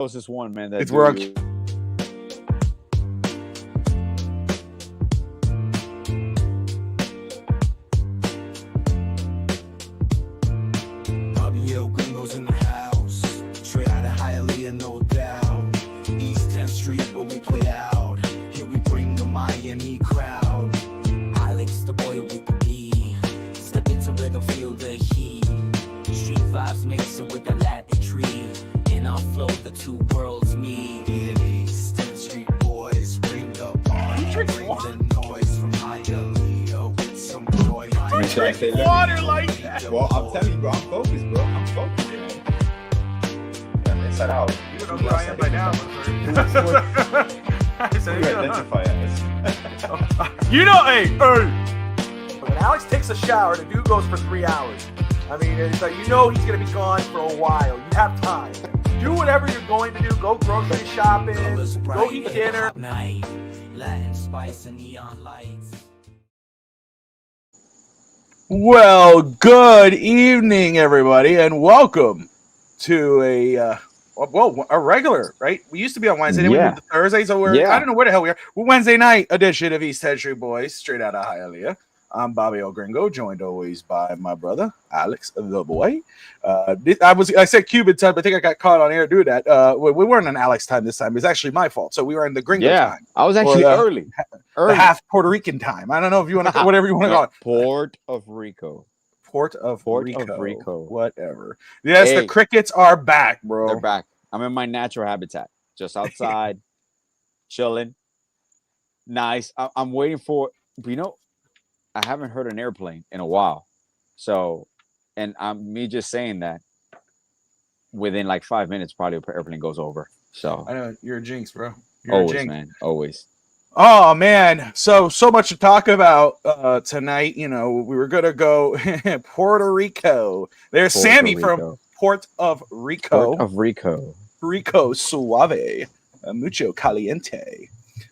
closest one, man. That It's where Gringos in the house, straight out of Hialeah, no doubt. East 10th Street, where we play out. Here we bring the Miami crowd. Alex, the boy with the D. Step into rhythm, feel the heat. Street vibes mixing with the Latin tree. In our flow, the two worlds meet. East 10th Street boys bring the party, bring the noise from Hialeah with some joy. water like that. Well, I'm telling you, bro. I'm focused, bro. I'm focused. Yeah, inside out. You don't know where I am by now. Identify as. You know, hey. When Alex takes a shower, the dude goes for 3 hours. I mean, it's like, he's going to be gone for a while. You have time. Do whatever you're going to do. Go grocery shopping. Go eat dinner. Night, Latin spice and neon lights. Well, good evening, everybody, and welcome to a regular, right? We used to be on Wednesday, then we moved to Thursday, so I don't know where the hell we are. We're Wednesday night edition of East 10th Street Boys, straight out of Hialeah. I'm Bobby El Gringo, joined always by my brother, Alex the Boy. I said Cuban time, but I think I got caught on air doing that. We weren't on Alex time this time. It was actually my fault. So we were in the Gringo time. I was actually early. The half Puerto Rican time. I don't know if you want to, whatever you want to call it. Port of Rico. Port of Rico. Whatever. Yes, Hey, the crickets are back, bro. They're back. I'm in my natural habitat, just outside, chilling. Nice. I'm waiting for, I haven't heard an airplane in a while. So, and me just saying that within like 5 minutes, probably an airplane goes over. So I know you're a jinx, bro. You're always, a jinx. man. Always. Oh man, so much to talk about tonight. We were gonna go Puerto Rico. There's Sammy from Port of Rico. Port of Rico. Rico Suave, mucho caliente.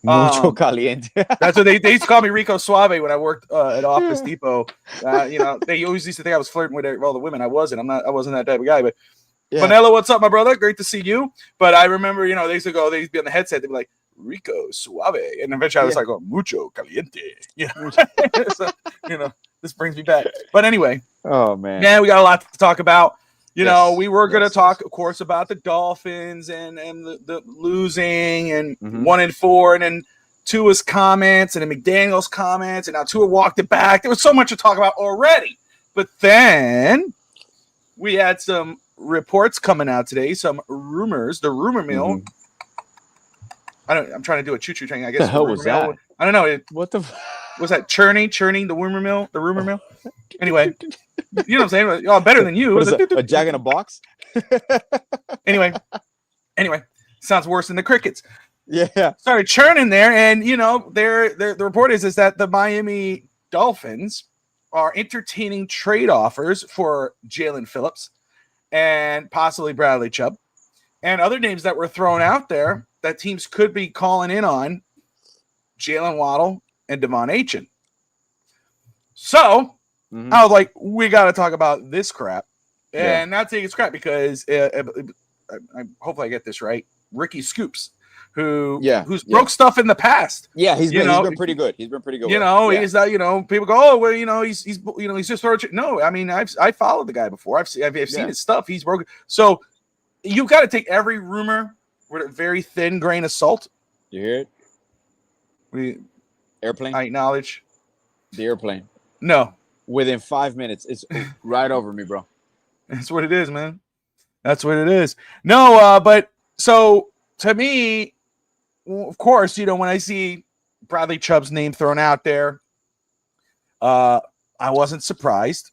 Mucho caliente. That's what they used to call me, Rico Suave, when I worked at Office Depot. They always used to think I was flirting with all the women. I wasn't. I wasn't that type of guy. But Vanilla, what's up, my brother? Great to see you. But I remember, they used to be on the headset. They'd be like, Rico Suave, and eventually I was like, oh, mucho caliente. So, this brings me back. But anyway, oh man, we got a lot to talk about. We were going to talk, of course, about the Dolphins and the losing and 1-4, and then Tua's comments and then McDaniel's comments, and now Tua walked it back. There was so much to talk about already. But then we had some reports coming out today, some rumors, the rumor mill. I'm trying to do a choo-choo train. I guess. The hell was that? I don't know. What the? Was that churning the rumor mill? The rumor mill. Anyway, you know what I'm saying? Y'all better than you. What is that, a jag in a box? Anyway, sounds worse than the crickets. Yeah. Started churning there, and the report is that the Miami Dolphins are entertaining trade offers for Jalen Phillips and possibly Bradley Chubb, and other names that were thrown out there that teams could be calling in on: Jalen Waddle and Devon Achane. So I was like, we got to talk about this crap, and not take it's crap because hopefully I get this right. Ricky Scoops, who's broke stuff in the past. Yeah, he's been pretty good. He's been pretty good. He's people go, oh well, he's just no. I mean, I followed the guy before. I've seen his stuff. He's broken. So you've got to take every rumor with a very thin grain of salt. You hear it? Airplane. I acknowledge the airplane. No. Within 5 minutes, it's right over me, bro. That's what it is, man. That's what it is. No, but so to me, of course, when I see Bradley Chubb's name thrown out there, I wasn't surprised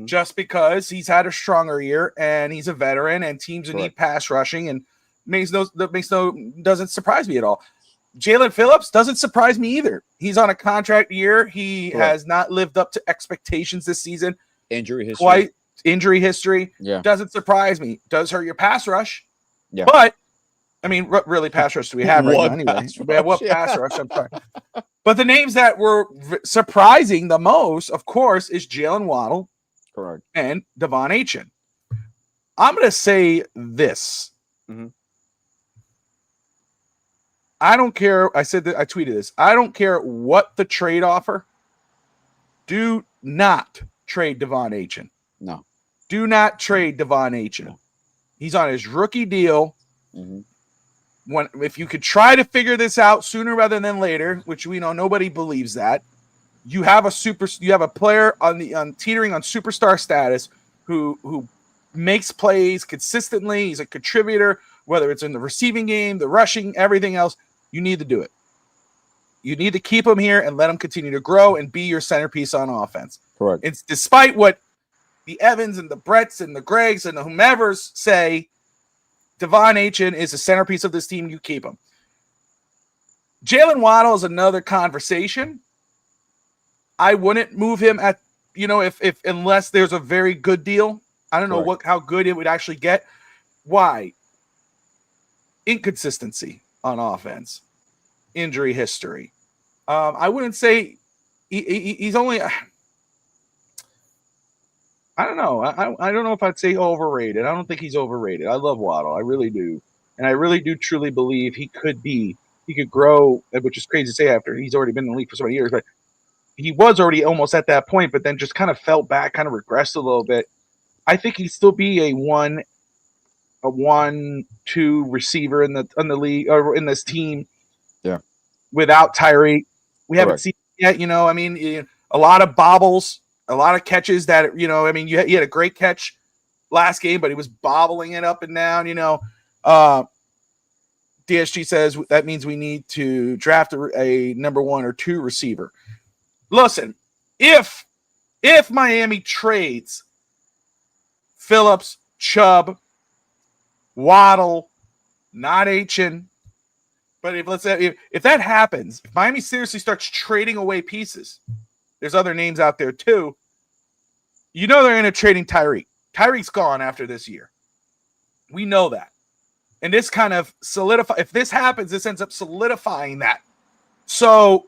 just because he's had a stronger year and he's a veteran and teams need pass rushing and doesn't surprise me at all. Jalen Phillips doesn't surprise me either. He's on a contract year. He has not lived up to expectations this season. Injury history. Yeah. Doesn't surprise me. Does hurt your pass rush. Yeah. But, I mean, what really pass rush do we have right now anyway? What pass rush? I'm sorry. But the names that were surprising the most, of course, is Jalen Waddle. Correct. And Devon Achane. I'm going to say this. I don't care. I said that I tweeted this. I don't care what the trade offer. Do not trade Devon Achane. No. Do not trade Devon Achane. No. He's on his rookie deal. Mm-hmm. If you could try to figure this out sooner rather than later, which we know nobody believes that, you have a player on teetering on superstar status who makes plays consistently. He's a contributor, whether it's in the receiving game, the rushing, everything else. You need to do it. You need to keep him here and let him continue to grow and be your centerpiece on offense. Correct. It's despite what the Evans and the Bretts and the Gregs and the whomevers say, Devon Achane is the centerpiece of this team. You keep him. Jalen Waddle is another conversation. I wouldn't move him if unless there's a very good deal. I don't know how good it would actually get. Why? Inconsistency on offense, injury history. I wouldn't say he's only. I don't know. I don't know if I'd say overrated. I don't think he's overrated. I love Waddle. I really do, and I really do truly believe he could grow, which is crazy to say after he's already been in the league for so many years, but he was already almost at that point, but then just kind of fell back, kind of regressed a little bit. I think he'd still be a 1-2 receiver in the league or in this team. Yeah. Without Tyreek, we haven't seen it yet. I mean, a lot of bobbles, a lot of catches that he had a great catch last game, but he was bobbling it up and down. DSG says that means we need to draft a number 1 or 2 receiver. Listen, if Miami trades Phillips, Chubb, Waddle, not Achane, but if that happens, if Miami seriously starts trading away pieces, there's other names out there too. They're going to trading Tyreek. Tyreek's gone after this year. We know that. And this kind of if this happens, this ends up solidifying that. So,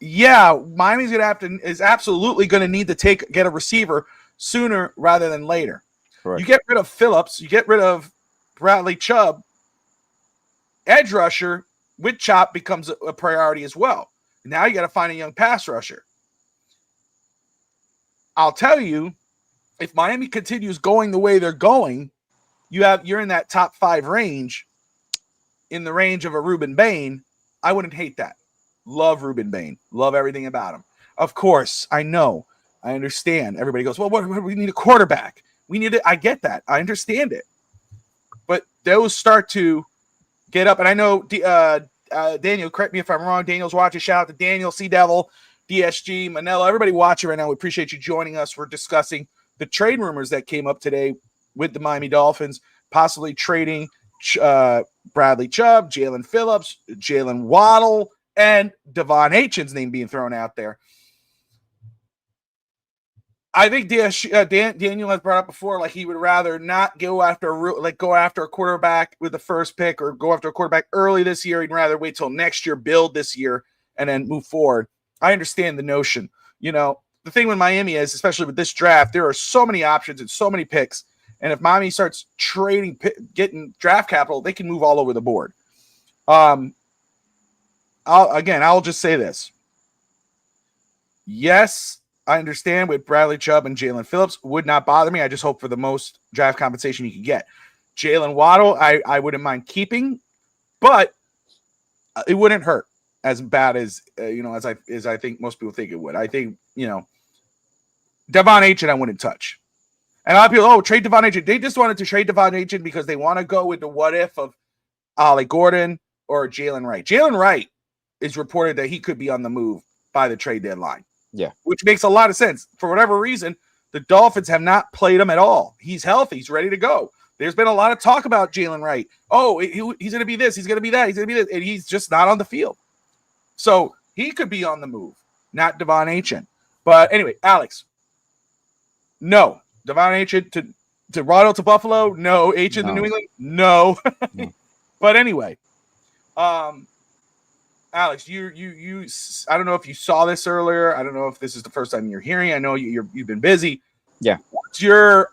yeah, Miami's is absolutely going to need to get a receiver sooner rather than later. Correct. You get rid of Phillips, you get rid of Bradley Chubb, edge rusher with Chop becomes a priority as well. Now you got to find a young pass rusher. I'll tell you, if Miami continues going the way they're going, you're in that top 5 range, in the range of a Reuben Bain. I wouldn't hate that. Love Reuben Bain. Love everything about him. Of course, I know. I understand. Everybody goes, well, what we need a quarterback. We need it. I get that. I understand it. But those start to get up. And I know Daniel, correct me if I'm wrong. Daniel's watching. Shout out to Daniel, Sea Devil, DSG, Manella, everybody watching right now. We appreciate you joining us. We're discussing the trade rumors that came up today with the Miami Dolphins, possibly trading Bradley Chubb, Jalen Phillips, Jalen Waddle, and Devon Achane's name being thrown out there. I think Daniel has brought up before, like he would rather not go after a quarterback with the first pick or go after a quarterback early this year. He'd rather wait till next year, build this year, and then move forward. I understand the notion. The thing with Miami is, especially with this draft, there are so many options and so many picks. And if Miami starts getting draft capital, they can move all over the board. I'll just say this. Yes, I understand with Bradley Chubb and Jalen Phillips would not bother me. I just hope for the most draft compensation you can get. Jalen Waddle, I wouldn't mind keeping, but it wouldn't hurt as bad as as I think most people think it would. I think Devon Achane I wouldn't touch. And a lot of people, trade Devon Achane. They just wanted to trade Devon Achane because they want to go with the what if of Ollie Gordon or Jalen Wright. Jalen Wright is reported that he could be on the move by the trade deadline. Yeah. Which makes a lot of sense. For whatever reason, the Dolphins have not played him at all. He's healthy. He's ready to go. There's been a lot of talk about Jalen Wright. Oh, he's going to be this. He's going to be that. He's going to be this. And he's just not on the field. So he could be on the move, not Devon Achane. But anyway, Alex, no. Devon Achane to Waddle to Buffalo? No. Achane to New England? No. No. But anyway, Alex, you I don't know if you saw this earlier. I don't know if this is the first time you're hearing. I know you've been busy. Yeah. What's your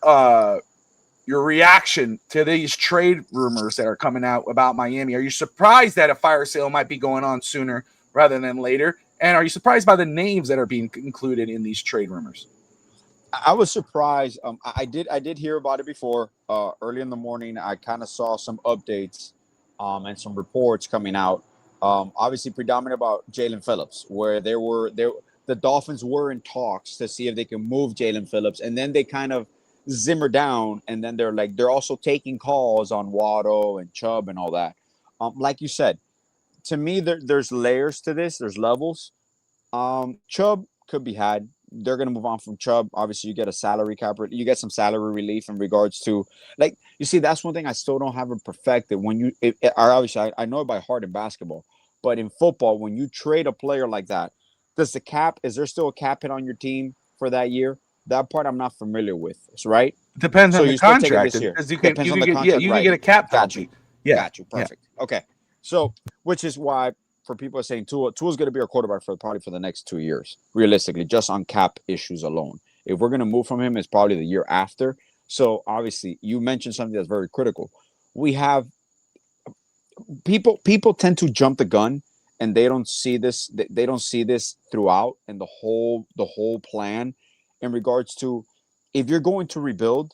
your reaction to these trade rumors that are coming out about Miami. Are you surprised that a fire sale might be going on sooner rather than later? And are you surprised by the names that are being included in these trade rumors? I was surprised. I did hear about it before. Early in the morning, I kind of saw some updates, and some reports coming out. Obviously, predominant about Jalen Phillips, where the Dolphins were in talks to see if they can move Jalen Phillips, and then they kind of zimmer down, and then they're also taking calls on Waddle and Chubb and all that. Like you said, to me, there's layers to this. There's levels. Chubb could be had. They're gonna move on from Chubb. Obviously, you get a salary cap. You get some salary relief in regards to, like, you see. That's one thing I still don't have it perfected. When obviously I know it by heart in basketball, but in football, when you trade a player like that, is there still a cap hit on your team for that year? That part I'm not familiar with. Right. Depends So on the you still take it contract, this year. because Depends you on can the get contract, you can right? get a cap Got you. penalty. Yeah, Got you. Perfect. Okay. So, which is why for people are saying Tua's going to be our quarterback for probably for the next 2 years, realistically, just on cap issues alone. If we're going to move from him, it's probably the year after. So obviously, you mentioned something that's very critical. We have people tend to jump the gun, and they don't see this. They don't see this throughout and the whole plan in regards to, if you're going to rebuild,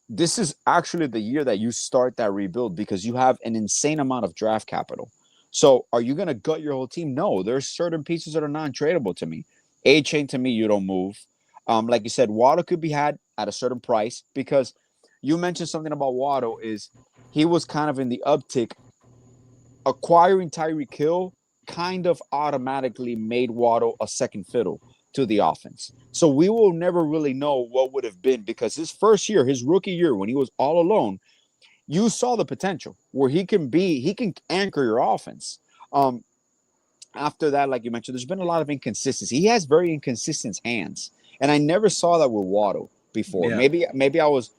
this is actually the year that you start that rebuild, because you have an insane amount of draft capital. So are you going to gut your whole team? No, there's certain pieces that are non-tradable to me. A chain, to me, you don't move. Like you said, Waddle could be had at a certain price, because you mentioned something about Waddle is he was kind of in the uptick. Acquiring Tyreek Hill kind of automatically made Waddle a second fiddle to the offense. So we will never really know what would have been, because his first year, his rookie year, when he was all alone, you saw the potential where he can anchor your offense. Um, After that, like you mentioned, there's been a lot of inconsistency. He has very inconsistent hands, and I never saw that with Waddle before. yeah. Maybe I was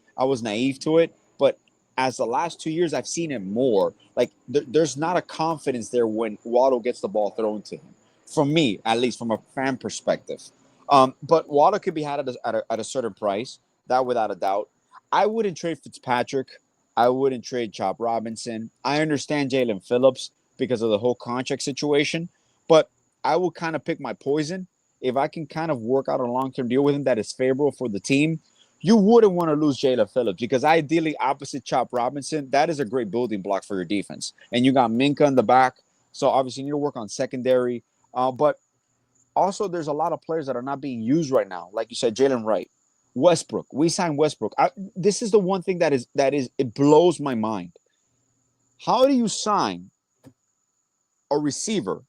naive to it, but as the last 2 years, I've seen it more. Like there's not a confidence there when Waddle gets the ball thrown to him. From me, at least from a fan perspective. But Waddle could be had at a certain price, that without a doubt. I wouldn't trade Fitzpatrick. I wouldn't trade Chop Robinson. I understand Jalen Phillips because of the whole contract situation, but I will kind of pick my poison. If I can kind of work out a long-term deal with him that is favorable for the team, you wouldn't want to lose Jalen Phillips, because ideally, opposite Chop Robinson, that is a great building block for your defense. And you got Minka in the back, so obviously you need to work on secondary. But also, there's a lot of players that are not being used right now. Like you said, Jalen Wright, Westbrook. We signed Westbrook. This is the one thing that is it blows my mind. How do you sign a receiver,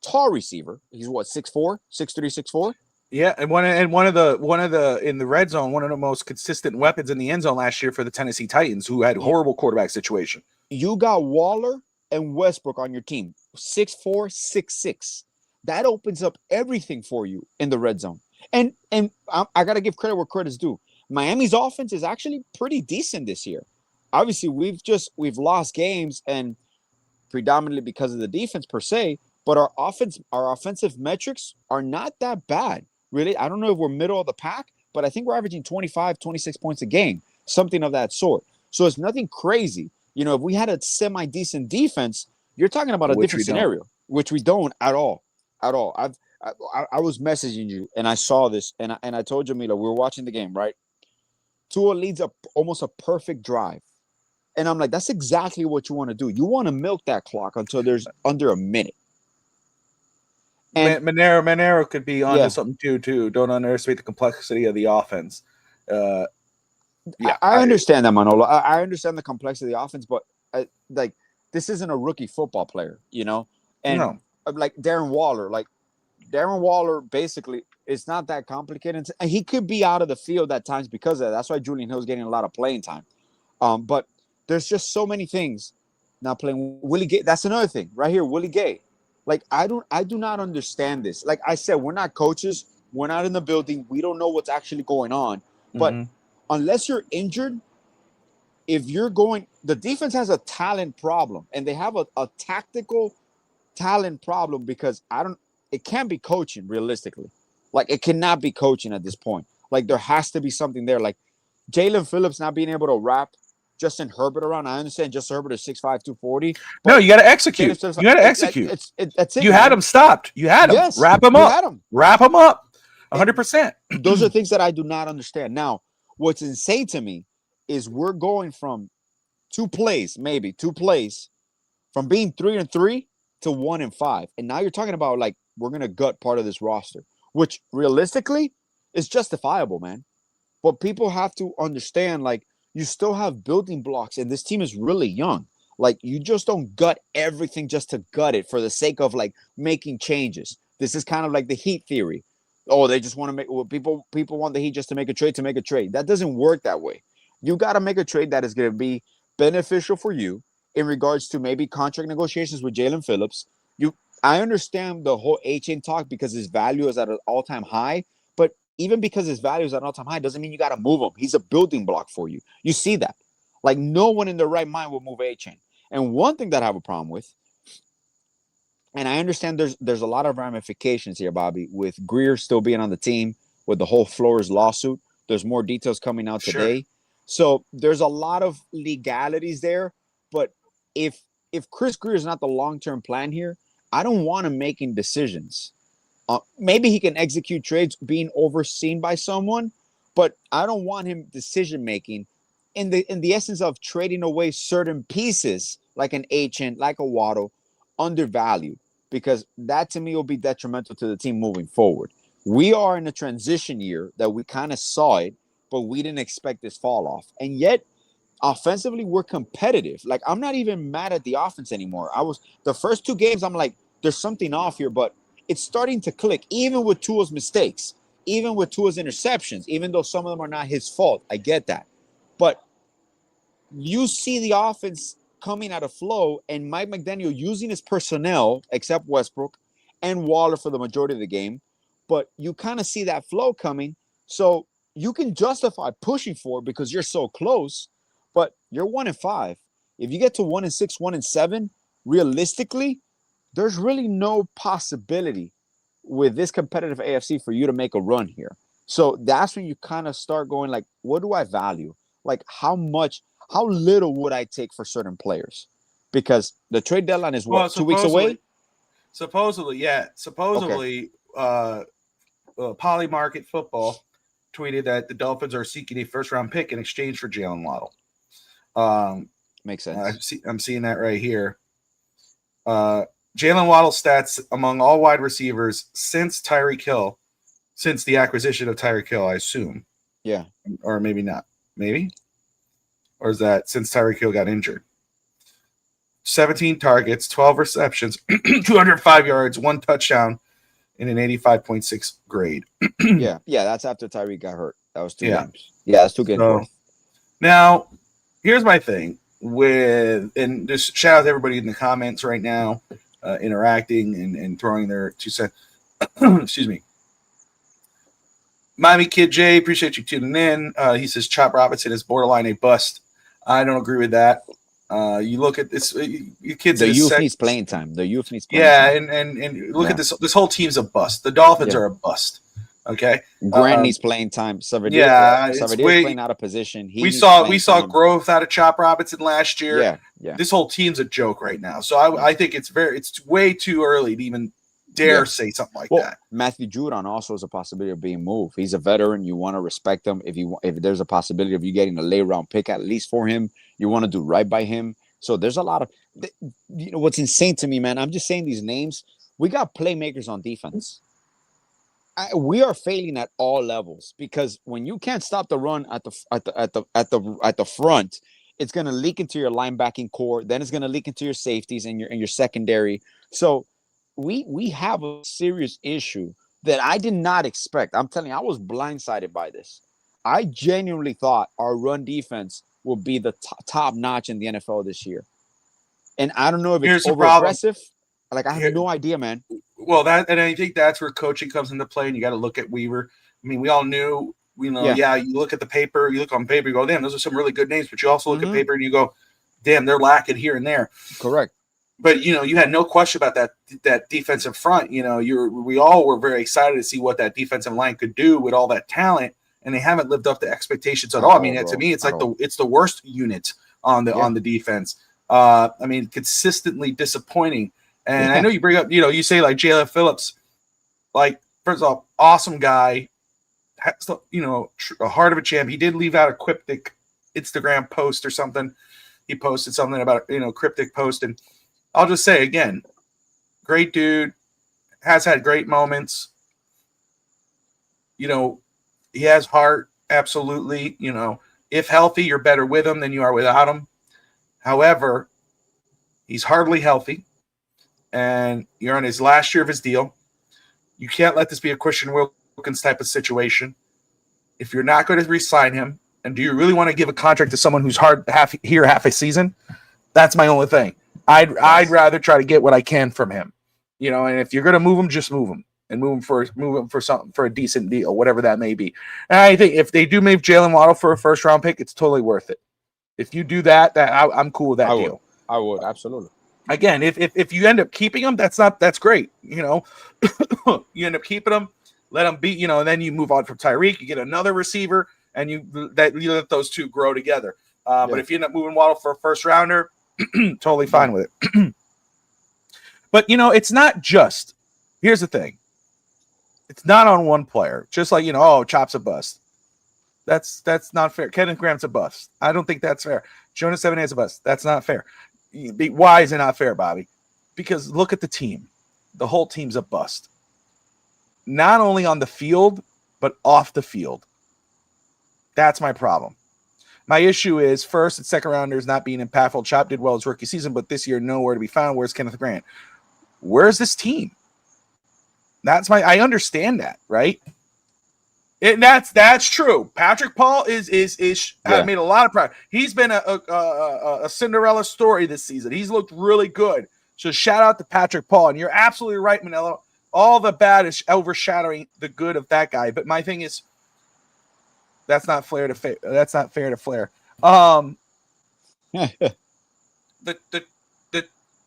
tall receiver? He's what, 6'4", 6'3", 6'4"? Yeah, and one of the in the red zone, one of the most consistent weapons in the end zone last year for the Tennessee Titans, who had horrible quarterback situation. You got Waller and Westbrook on your team, 6'4", 6'6". That opens up everything for you in the red zone. And I got to give credit where credit's due. Miami's offense is actually pretty decent this year. Obviously, we've lost games, and predominantly because of the defense per se, but our offensive metrics are not that bad. Really, I don't know if we're middle of the pack, but I think we're averaging 25, 26 points a game, something of that sort. So it's nothing crazy. If we had a semi-decent defense, you're talking about a different scenario, which we don't at all. At all. I was messaging you, and I saw this, and I told Jamila, we were watching the game, right? Tua leads almost a perfect drive. And I'm like, that's exactly what you want to do. You want to milk that clock until there's under a minute. And Monero could be onto Yeah. something too. Don't underestimate the complexity of the offense. I understand that, Manolo. I understand the complexity of the offense, but like, this isn't a rookie football player, And No. like Darren Waller, basically, it's not that complicated. And he could be out of the field at times because of that. That's why Julian Hill's getting a lot of playing time. But there's just so many things. Not playing Willie Gay. That's another thing right here. Willie Gay. Like, I do not understand this. Like I said, we're not coaches. We're not in the building. We don't know what's actually going on. But unless you're injured, the defense has a talent problem, and they have a tactical talent problem, because it can't be coaching realistically. Like, it cannot be coaching at this point. Like, there has to be something there. Like, Jalen Phillips not being able to wrap Justin Herbert around. I understand Justin Herbert is 6'5", 240. No, you got to Jalen execute. Phillips, You got to execute. that's it, You had man. him stopped. You had him. Yes, Wrap him you up. had him. Wrap him up. 100%. Those are things that I do not understand. Now, what's insane to me is we're going from two plays, from being 3-3 to 1-5, and now you're talking about like we're gonna gut part of this roster, which realistically is justifiable, man. But people have to understand, like, you still have building blocks, and this team is really young. Like, you just don't gut everything just to gut it for the sake of like making changes. This is kind of like the Heat theory. Oh, they just want to make people want the Heat just to make a trade to make a trade. That doesn't work that way. You got to make a trade that is going to be beneficial for you in regards to maybe contract negotiations with Jalen Phillips. I understand the whole H-in talk because his value is at an all-time high, but even because his value is at an all-time high doesn't mean you got to move him. He's a building block for you. You see that. Like, no one in their right mind will move H-in. And one thing that I have a problem with, and I understand there's a lot of ramifications here, Bobby, with Greer still being on the team, with the whole Flores lawsuit. There's more details coming out today. So there's a lot of legalities there. But if Chris Greer is not the long-term plan here, I don't want him making decisions. Maybe he can execute trades being overseen by someone, but I don't want him decision making in the essence of trading away certain pieces like an H-in, like a Waddle, undervalued, because that to me will be detrimental to the team moving forward. We are in a transition year that we kind of saw it, but we didn't expect this fall off. And yet, offensively, we're competitive. Like, I'm not even mad at the offense anymore. The first two games, I'm like, there's something off here, but it's starting to click, even with Tua's mistakes, even with Tua's interceptions, even though some of them are not his fault. I get that. But you see the offense coming out of flow, and Mike McDaniel using his personnel, except Westbrook and Waller for the majority of the game. But you kind of see that flow coming. So you can justify pushing for it because you're so close, but you're 1-5. If you get to 1-6, 1-7, realistically, there's really no possibility with this competitive AFC for you to make a run here. So that's when you kind of start going like, what do I value? Like, how little would I take for certain players? Because the trade deadline is what, 2 weeks away? Supposedly, yeah. Supposedly, Polymarket Football tweeted that the Dolphins are seeking a first-round pick in exchange for Jalen Waddle. Makes sense. I'm seeing that right here. Jalen Waddle stats among all wide receivers since the acquisition of Tyreek Hill, I assume. Yeah. Or maybe not. Maybe? Or is that since Tyreek Hill got injured? 17 targets, 12 receptions, 205 yards, 1 touchdown, and an 85.6 grade. yeah, that's after Tyreek got hurt. That was 2 games. Yeah, that's 2 games worth. Now, here's my thing and just shout out to everybody in the comments right now, interacting and throwing their 2 cents. Excuse me. Miami Kid J, appreciate you tuning in. He says Chop Robinson is borderline a bust. I don't agree with that. You look at this, you kids. The youth needs playing time. The youth needs playing time. And look at this. This whole team's a bust. The Dolphins are a bust. Okay. Grant needs playing time. Savardier's playing out of position. We saw growth out of Chop Robinson last year. Yeah. This whole team's a joke right now. So I think it's way too early to even dare say something like that. Matthew Judon also is a possibility of being moved. He's a veteran. You want to respect him. If there's a possibility of you getting a late round pick at least for him, you want to do right by him. So there's a lot of, what's insane to me, man. I'm just saying these names. We got playmakers on defense. We are failing at all levels because when you can't stop the run at the front, it's going to leak into your linebacking core. Then it's going to leak into your safeties and your secondary. So we have a serious issue that I did not expect. I'm telling you, I was blindsided by this. I genuinely thought our run defense will be the top notch in the NFL this year. And I don't know if it's over aggressive. Like, I have no idea, man. Well, I think that's where coaching comes into play, and you got to look at Weaver. I mean, we all knew, you look at the paper, you look on paper, you go, damn, those are some really good names, but you also look at paper and you go, damn, they're lacking here and there. Correct. But, you had no question about that defensive front. We all were very excited to see what that defensive line could do with all that talent. and they haven't lived up to expectations at all. I mean, bro, to me, it's at like all. it's the worst unit on the defense. I mean, consistently disappointing. And I know you bring up, you say like Jalen Phillips, like first off, awesome guy, has, a heart of a champ. He did leave out a cryptic Instagram post or something. He posted something about cryptic post, and I'll just say again, great dude, has had great moments. He has heart, absolutely. If healthy, you're better with him than you are without him. However, he's hardly healthy, and you're on his last year of his deal. You can't let this be a Christian Wilkins type of situation. If you're not going to re-sign him, and do you really want to give a contract to someone who's half a season? That's my only thing. I'd rather try to get what I can from him. And if you're going to move him, just move him. And move him for something, for a decent deal, whatever that may be. And I think if they do move Jalen Waddle for a first round pick, it's totally worth it. If you do that I'm cool with that deal. I would absolutely. Again, if you end up keeping him, that's great. You end up keeping him, let him be. And then you move on from Tyreek, you get another receiver, and you let those two grow together. But if you end up moving Waddle for a first rounder, totally fine with it. But it's not just. Here's the thing. It's not on one player. Just like, Chop's a bust. That's not fair. Kenneth Graham's a bust. I don't think that's fair. Jonas Evan's a bust. That's not fair. Why is it not fair, Bobby? Because look at the team. The whole team's a bust. Not only on the field, but off the field. That's my problem. My issue is first and second rounders not being impactful. Chop did well his rookie season, but this year nowhere to be found. Where's Kenneth Grant? Where's this team? I understand that, right? That's true. Patrick Paul has made a lot of progress. He's been a Cinderella story this season. He's looked really good. So shout out to Patrick Paul. And you're absolutely right, Manello. All the bad is overshadowing the good of that guy. But my thing is, that's not fair to Flair. That's not fair to Flair. The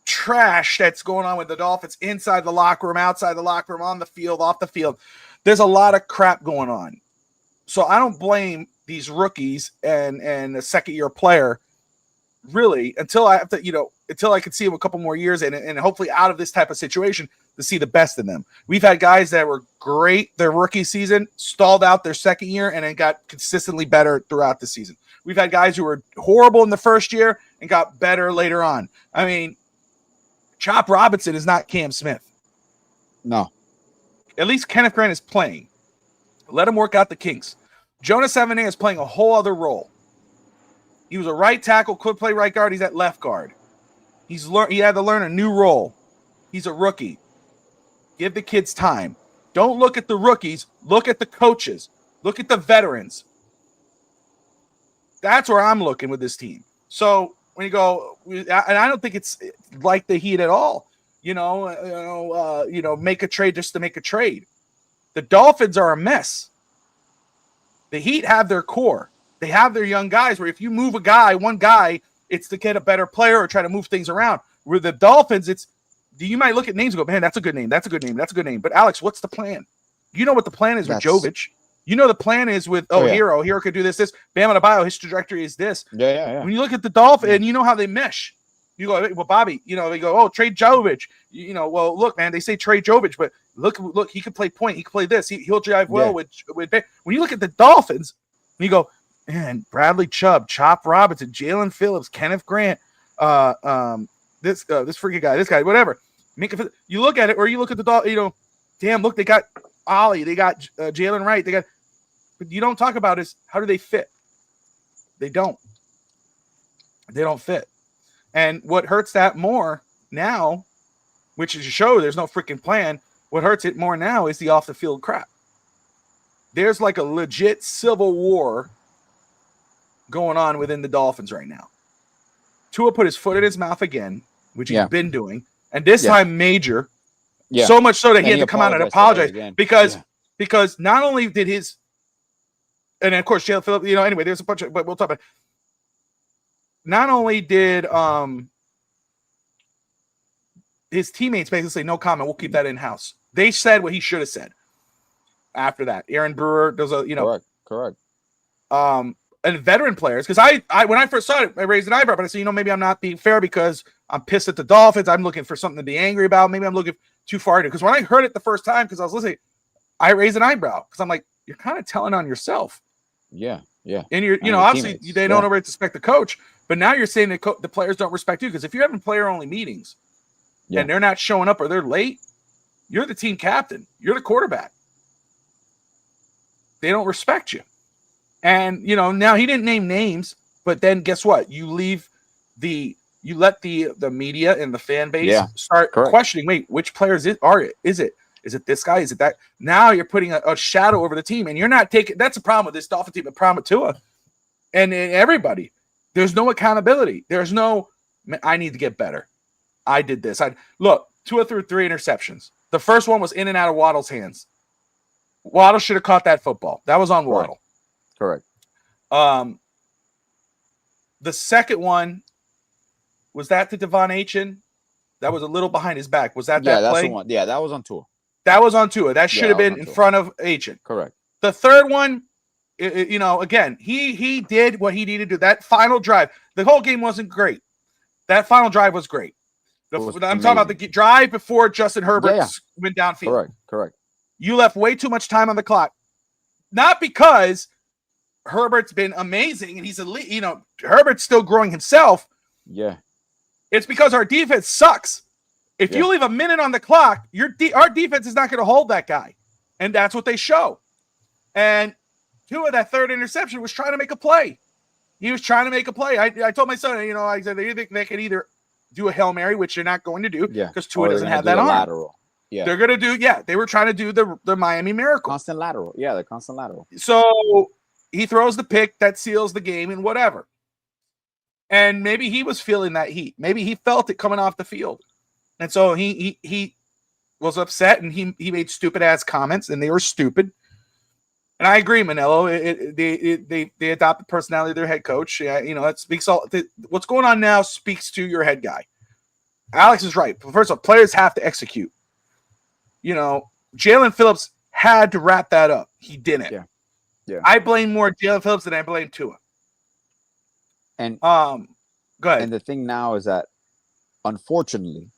trash that's going on with the Dolphins inside the locker room, outside the locker room, on the field, off the field. There's a lot of crap going on. So I don't blame these rookies and a second-year player really until I have to, until I can see them a couple more years and hopefully out of this type of situation to see the best in them. We've had guys that were great their rookie season, stalled out their second year, and then got consistently better throughout the season. We've had guys who were horrible in the first year and got better later on. I mean, Chop Robinson is not Cam Smith. No. At least Kenneth Grant is playing. Let him work out the kinks. Jonas Evans is playing a whole other role. He was a right tackle, could play right guard. He's at left guard. He had to learn a new role. He's a rookie. Give the kids time. Don't look at the rookies. Look at the coaches. Look at the veterans. That's where I'm looking with this team. So when you go, and I don't think it's like the Heat at all. Make a trade just to make a trade. The Dolphins are a mess. The Heat have their core. They have their young guys where if you move one guy, it's to get a better player or try to move things around. With the Dolphins, you might look at names and go, man, that's a good name. That's a good name. That's a good name. But Alex, what's the plan? You know what the plan is with Jovic. You know the plan is with, Hero could do this. Bam Adebayo, his trajectory is this. Yeah. When you look at the Dolphins, and you know how they mesh. You go, well, Bobby, they go, trade Jovic. Well, look, man, they say trade Jovic, but look, he could play point. He could play this. He'll drive well with. When you look at the Dolphins, you go, man, Bradley Chubb, Chop Robinson, Jalen Phillips, Kenneth Grant, this freaking guy, this guy, whatever. You look at it, or you look at the Dolphins, damn, look, they got Ollie, they got Jalen Wright, but you don't talk about is how do they fit? They don't fit. And what hurts that more now, which is to show there's no freaking plan, what hurts it more now is the off the field crap. There's like a legit civil war going on within the Dolphins right now. Tua put his foot in his mouth again, which he's been doing, and this time major. Yeah. So much so that he had to come out and apologize because not only did his, and then of course Jalen Phillips, anyway, there's a bunch of, but we'll talk about. Not only did his teammates basically say no comment, we'll keep that in house. They said what he should have said. After that, Aaron Brewer does Correct. And veteran players, because I when I first saw it, I raised an eyebrow, but I said, maybe I'm not being fair because I'm pissed at the Dolphins. I'm looking for something to be angry about. Maybe I'm looking too far into. Because when I heard it the first time, because I was listening, I raised an eyebrow because I'm like, you're kind of telling on yourself. Yeah, yeah. And you're, obviously teammates. They don't respect the coach, but now you're saying that the players don't respect you, because if you're having player-only meetings and they're not showing up or they're late, you're the team captain. You're the quarterback. They don't respect you. And, now he didn't name names, but then guess what? You let the media and the fan base start questioning, wait, which players is it? Is it this guy? Is it that? Now you're putting a shadow over the team, and you're not taking – that's a problem with this Dolphin team, a problem with Tua and everybody. There's no accountability. There's no – I need to get better. I did this. Look, Tua threw 3 interceptions. The first one was in and out of Waddle's hands. Waddle should have caught that football. That was on Waddle. Correct. The second one, was that to Devon Achin? That was a little behind his back. Was that that that's play? The one. Yeah, that was on Tua. That was on Tua. That should have been in front of Achin. Correct. The third one, again, he did what he needed to do. That final drive, the whole game wasn't great. That final drive was great. I'm talking about the drive before Justin Herbert went downfield. Correct. You left way too much time on the clock. Not because Herbert's been amazing and he's elite. Herbert's still growing himself. Yeah. It's because our defense sucks. If you leave a minute on the clock, our defense is not going to hold that guy. And that's what they show. And Tua, that third interception, was trying to make a play. He was trying to make a play. I told my son, I said they can either do a Hail Mary, which they're not going to do because Tua doesn't have that arm. Lateral. Yeah. They're going to do, they were trying to do the Miami Miracle. Constant lateral. Yeah, the constant lateral. So he throws the pick that seals the game and whatever. And maybe he was feeling that heat. Maybe he felt it coming off the field. And so he was upset and he made stupid ass comments, and they were stupid. And I agree, Manello. They adopt the personality of their head coach. Yeah, that speaks what's going on now speaks to your head guy. Alex is right. First of all, players have to execute. Jalen Phillips had to wrap that up. He didn't. Yeah. I blame more Jalen Phillips than I blame Tua. And go ahead. And the thing now is that, unfortunately,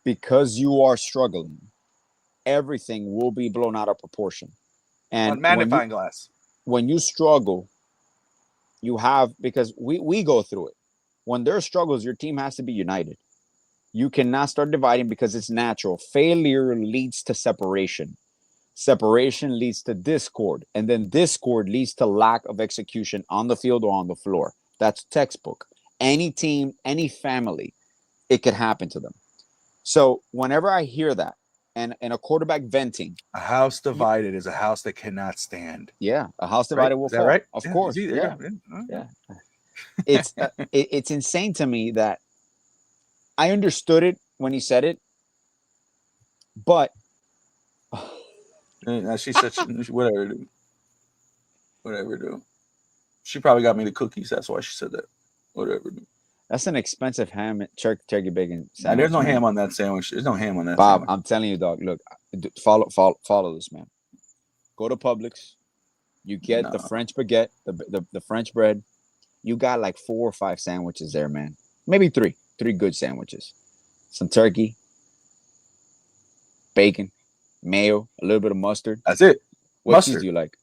because you are struggling, everything will be blown out of proportion. And on magnifying glass. When you struggle, because we go through it. When there are struggles, your team has to be united. You cannot start dividing because it's natural. Failure leads to separation. Separation leads to discord. And then discord leads to lack of execution on the field or on the floor. That's textbook. Any team, any family, it could happen to them. So whenever I hear that, and a quarterback venting, a house divided is a house that cannot stand. Yeah, a house divided will fall. Right? Of course. Yeah. It's insane to me that I understood it when he said it, but she said whatever, dude. She probably got me the cookies. That's why she said that. Whatever, dude. That's an expensive ham, turkey bacon sandwich. There's no ham on that sandwich. There's no ham on that Bob, sandwich. I'm telling you, dog. Look, follow this, man. Go to Publix. You get the French baguette, the French bread. You got like 4 or 5 sandwiches there, man. Maybe 3 good sandwiches. Some turkey, bacon, mayo, a little bit of mustard. That's it. What cheese do you like?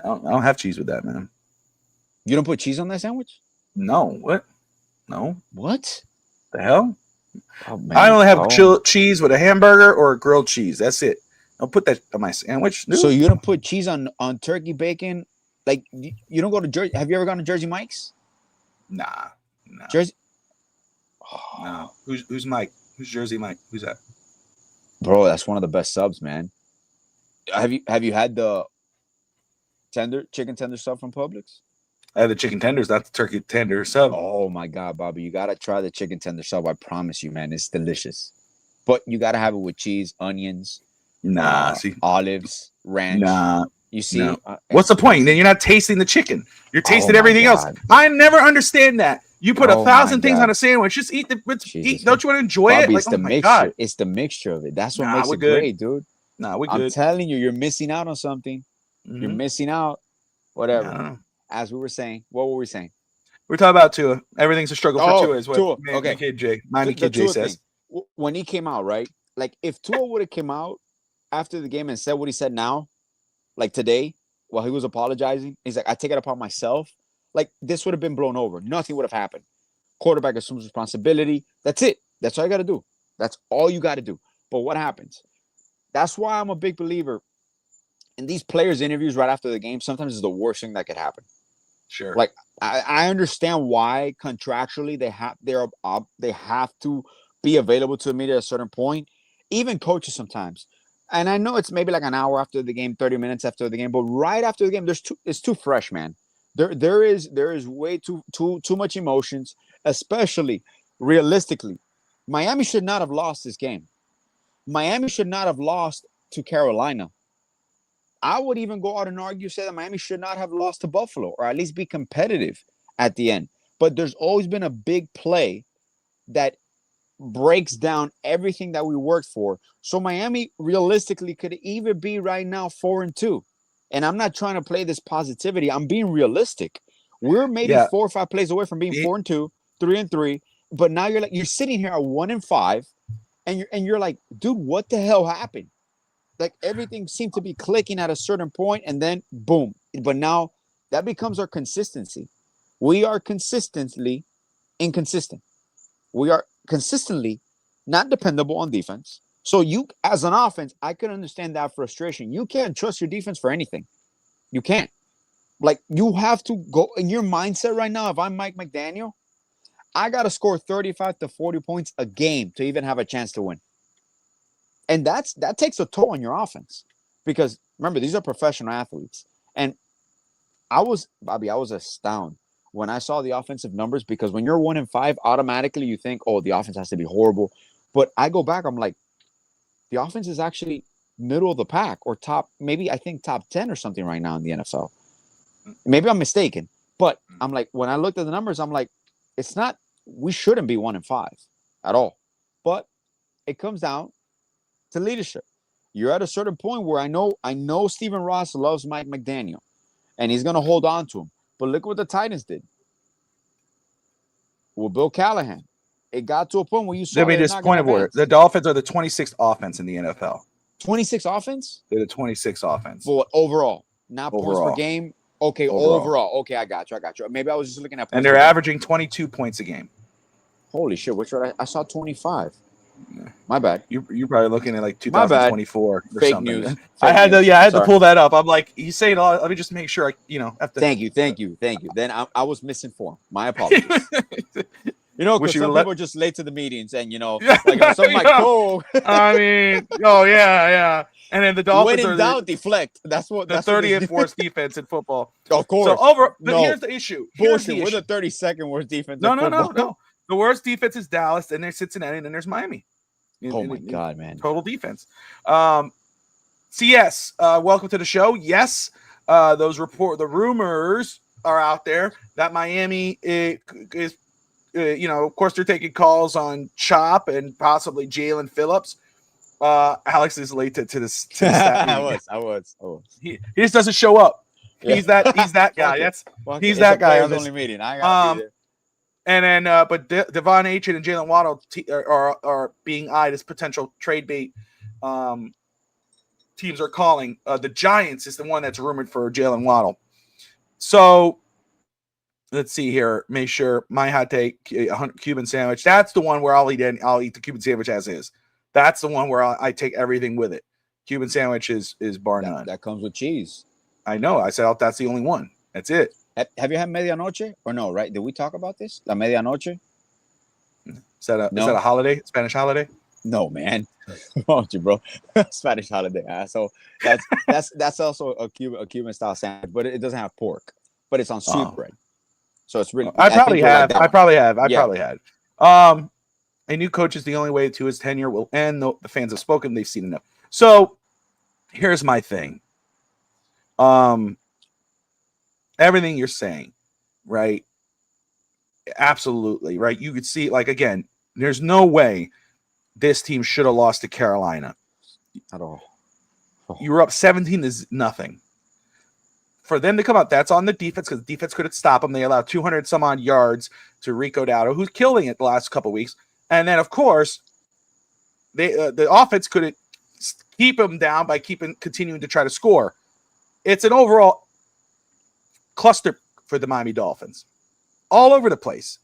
I don't have cheese with that, man. You don't put cheese on that sandwich? No. What? No. What? The hell? Oh, man. I only have cheese with a hamburger or a grilled cheese. That's it. Don't put that on my sandwich. Dude. So you don't put cheese on turkey bacon? Like, you don't go to Jersey? Have you ever gone to Jersey Mike's? Nah. Jersey? Oh. No. Who's Mike? Who's Jersey Mike? Who's that? Bro, that's one of the best subs, man. Have you had the chicken tender sub from Publix? I had the chicken tenders, not the turkey tender sub. Oh my God, Bobby, you gotta try the chicken tender sub. I promise you, man, it's delicious. But you gotta have it with cheese, onions, olives, ranch. Nah. You see, no. What's the point? Then you're not tasting the chicken. You're tasting everything else. I never understand that. You put 1,000 things on a sandwich. Just eat eat. Don't you want to enjoy Bobby, it? It's the mixture. God. It's the mixture of it. That's what makes it great, dude. Nah, we're good. I'm telling you, you're missing out on something. Mm-hmm. You're missing out. Whatever. I don't know. As we were saying, what were we saying? We're talking about Tua. Everything's a struggle for Oh, Tua, is what Tua. my Okay. kid Jay, Miami The kid Jay Tua says. thing. When he came out, right? Like, if Tua would have came out after the game and said what he said now, like today, while he was apologizing, he's like, I take it upon myself. Like, this would have been blown over. Nothing would have happened. Quarterback assumes responsibility. That's it. That's all you got to do. That's all you got to do. But what happens? That's why I'm a big believer in these players' interviews right after the game. Sometimes is the worst thing that could happen. Sure. Like, I understand why contractually they have to be available to the media at a certain point. Even coaches sometimes. And I know it's maybe like an hour after the game, 30 minutes after the game, but right after the game, it's too fresh, man. There is way too much emotions, especially realistically. Miami should not have lost this game. Miami should not have lost to Carolina. I would even go out and argue, say that Miami should not have lost to Buffalo, or at least be competitive at the end. But there's always been a big play that breaks down everything that we worked for. So Miami realistically could even be right now 4-2. And I'm not trying to play this positivity. I'm being realistic. We're maybe 4 or 5 plays away from being 4-2, 3-3. But now you're sitting here at 1-5, and you're like, dude, what the hell happened? Like, everything seemed to be clicking at a certain point, and then boom. But now that becomes our consistency. We are consistently inconsistent. We are consistently not dependable on defense. So you, as an offense, I can understand that frustration. You can't trust your defense for anything. You can't. Like, you have to go in your mindset right now. If I'm Mike McDaniel, I got to score 35 to 40 points a game to even have a chance to win. And that takes a toll on your offense, because remember, these are professional athletes. And I was astounded when I saw the offensive numbers, because when you're 1-5, automatically you think, oh, the offense has to be horrible. But I go back, I'm like, the offense is actually middle of the pack, or top 10 or something right now in the NFL. Maybe I'm mistaken, but I'm like, when I looked at the numbers, I'm like, it's not, we shouldn't be 1-5 at all. But it comes down to leadership. You're at a certain point where I know Stephen Ross loves Mike McDaniel, and he's going to hold on to him. But look what the Titans did with Bill Callahan. It got to a point where you saw Let me just point of order. The Dolphins are the 26th offense in the NFL. 26 offense? They're the 26th offense. For what, overall? Not overall. Points per game? Okay, overall. Okay, I got you. Maybe I was just looking at points. And they're averaging 22 points a game. Holy shit, which one? I saw 25. My bad. You're probably looking at like 2024 or Fake something. news. I had to pull that up. I'm like, he's saying, let me just make sure have to. Thank you. Then I was misinformed. My apologies. Because some people are just late to the meetings, and like something like, oh. I mean, oh yeah. And then the Dolphins when in doubt, deflect. That's what the 30th worst defense in football. Of course. So here's the issue. Bullshit. We're the 32nd worst defense. No. The worst defense is Dallas, then there's Cincinnati, and then there's Miami. Oh my God, man! Total defense. CS, welcome to the show. Yes, the rumors are out there that Miami is, of course, they're taking calls on Chop and possibly Jalen Phillips. Alex is late to this. I was. He just doesn't show up. Yeah. He's that guy. He's that guy on this only meeting. I got be there. And then, but Devon Achane and Jalen Waddle are being eyed as potential trade bait. Teams are calling. The Giants is the one that's rumored for Jalen Waddle. So let's see here. Make sure my hot take, Cuban sandwich. That's the one where I'll eat the Cuban sandwich as is. That's the one where I take everything with it. Cuban sandwich is bar none. That comes with cheese. I know. I said that's the only one. That's it. Have you had medianoche or no? Right? Did we talk about this? La medianoche? Is that a holiday? Spanish holiday? No, man. Why don't you, bro? Spanish holiday. So that's also a Cuban style sandwich, but it doesn't have pork, but it's on sweet bread. So it's really. I probably had. A new coach is the only way to his tenure will end. The fans have spoken. They've seen enough. So here's my thing. Everything you're saying, right? Absolutely, right? You could see, like, again, there's no way this team should have lost to Carolina at all. You were up 17-0. for them to come out, that's on the defense because the defense couldn't stop them. They allowed 200 some odd yards to Rico Dowdle, who's killing it the last couple of weeks. And then, of course, the offense couldn't keep them down by continuing to try to score. It's an overall cluster for the Miami Dolphins. All over the place.